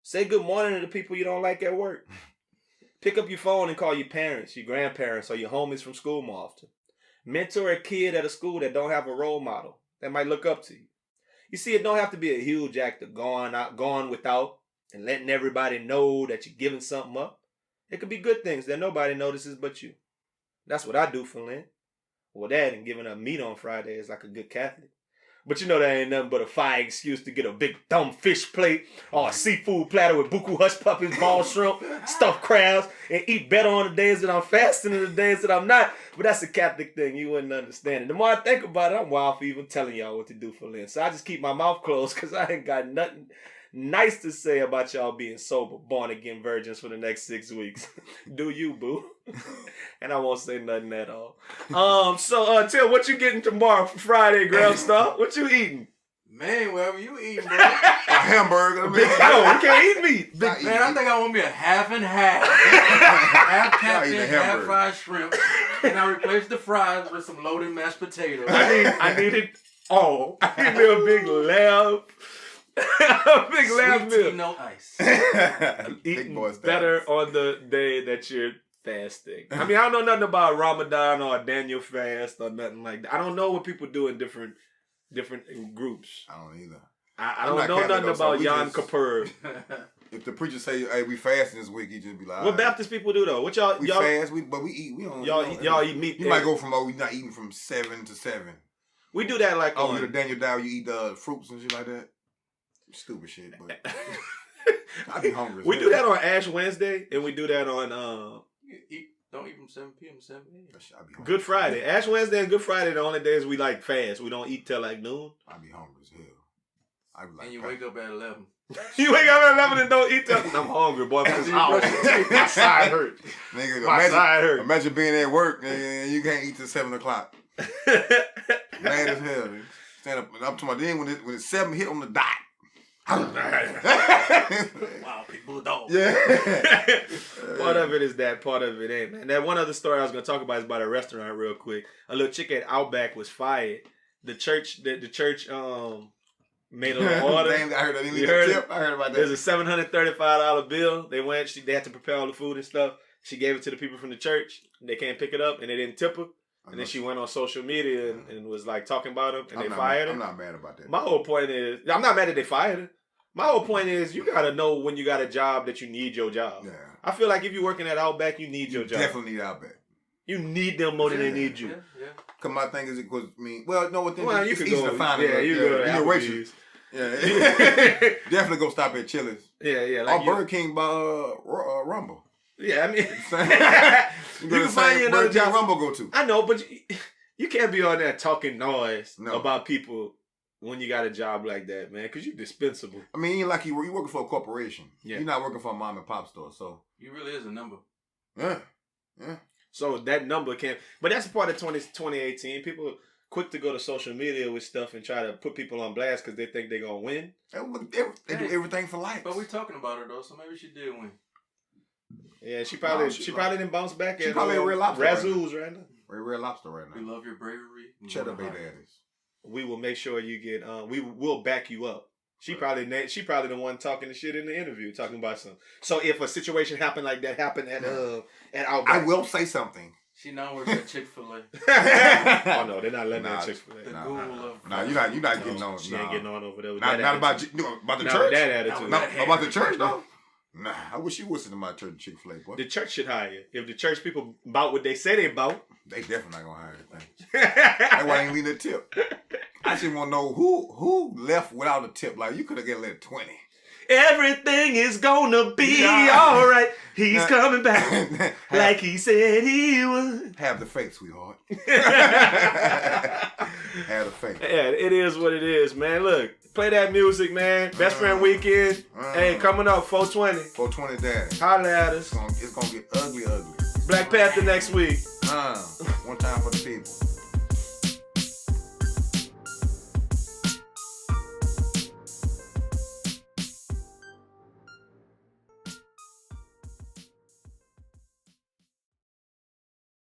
Say good morning to the people you don't like at work. Pick up your phone and call your parents, your grandparents, or your homies from school more often. Mentor a kid at a school that don't have a role model that might look up to you. You see, it don't have to be a huge act of going without and letting everybody know that you're giving something up. It could be good things that nobody notices but you. That's what I do for Lent. Well, that and giving up meat on Friday is like a good Catholic. But you know that ain't nothing but a fire excuse to get a big dumb fish plate or a seafood platter with buku hush puppies, ball shrimp, stuffed crabs, and eat better on the days that I'm fasting than the days that I'm not. But that's a Catholic thing. You wouldn't understand it. The more I think about it, I'm wild for even telling y'all what to do for Lent. So I just keep my mouth closed because I ain't got nothing nice to say about y'all being sober, born again virgins for the next 6 weeks. Do you, boo? And I won't say nothing at all. So Tim, what you getting tomorrow for Friday, Graham Star? What you eating? Man, wherever you eating, bro. A hamburger. No, you can't eat meat. Not Man, I think I want me a half and half. Half Y'all eating a catfish, half hamburger. fried shrimp. And I replace the fries with some loaded mashed potatoes. I need it all. I need me a big lamb, Big Lamb Sweet tea, meal. no ice. Big Eating boy style. better on the day that you're fasting. I mean, I don't know nothing about Ramadan or Daniel fast or nothing like that. I don't know what people do in different groups. I don't either. I I'm don't not know Catholic, nothing though, so about we Yom just- Kippur. If the preacher say, "Hey, we fasting this week," he just be like, What "All right." Baptist people do though? What y'all We y'all fast, but we eat. We don't. y'all eat meat? You might go from we not eating from 7 to 7. We do that like Oh, on you the Daniel Dow, you eat fruits and shit like that. Stupid shit, but I be hungry. as We hell. do that on Ash Wednesday, and we do that on Don't eat from 7 p.m. to 7 a.m. That shit, I be hungry. Good Friday. Ash Wednesday and Good Friday the only days we like fast. We don't eat till like noon. I be hungry as hell. I be like, And you wake up at 11. You wake up at 11 and don't eat till I'm hungry, boy. After you brush your teeth. My side hurt. Nigga, My side hurt. imagine being at work and you can't eat till 7 o'clock. Mad as hell. Dude. Stand up to my then when it's 7 hit on the dot. Wow, people don't. Yeah. Part of it is that, part of it ain't, man. That one other story I was gonna talk about is about a restaurant real quick. A little chick at Outback was fired. The church made an order. Damn, I heard that. You heard tip. I heard about that. There's a $735 bill. They went. They had to prepare all the food and stuff. She gave it to the people from the church. They can't pick it up, and they didn't tip her. And then she went on social media and was like talking about him, and they fired her. I'm not mad about that. My whole point is, I'm not mad that they fired her. My whole point is, you gotta know when you got a job that you need your job. Yeah. I feel like if you're working at Outback, you need your job. Definitely need Outback. You need them more than they need you. Yeah. Cause my thing is, well, no, what thing? Well, you it's could easy go. to find. Yeah, you go to you're Applebee's. Yeah. Definitely go stop at Chili's. Yeah. Or Like Burger King by Rumble. yeah, I mean, You can find you another Burger King job. Rumble go to. I know, but you can't be on there talking noise No. about people when you got a job like that, man, because you're dispensable. I mean, you like you working for a corporation. Yeah. You're not working for a mom and pop store. So You really is a number. yeah. So that number can't. But that's part of 2018. People quick to go to social media with stuff and try to put people on blast because they think they're gonna win. They do everything for likes. But we're talking about her, though, so maybe she did win. Yeah, she probably No, she probably didn't bounce back she at probably a real lobster right Razoo's right now. Red Lobster right We now. love your bravery. We Cheddar love Bay your heart. Daddies. We will make sure you get. We will back you up. She probably the one talking the shit in the interview, talking about some. So if a situation happened like that happened at Outback, I will say something. She now works at Chick-fil-A. Oh no, they're not letting Nah, that Chick-fil-A. The Nah, ghoul nah, of... Nah, you're not getting on. She ain't getting on over there. With Not that about attitude. about the Not church. with that attitude. No, That about the hair. church though. Nah, I wish you listened to my church Chick-fil-A, boy. The church should hire you. If the church people bout what they say they bout. They definitely not gonna hire that thing. That's why I ain't leaving a tip. I just want to know who left without a tip. Like you could have let 20. Everything is gonna be Yeah. all right. He's coming back like he said he would. Have the faith, sweetheart. Have the faith. Yeah, it is what it is, man. Look, play that music, man. Best friend weekend. Hey, coming up 420. 420 Daddy. Holla at us. It's gonna get ugly. Black Panther next week. One time for the people.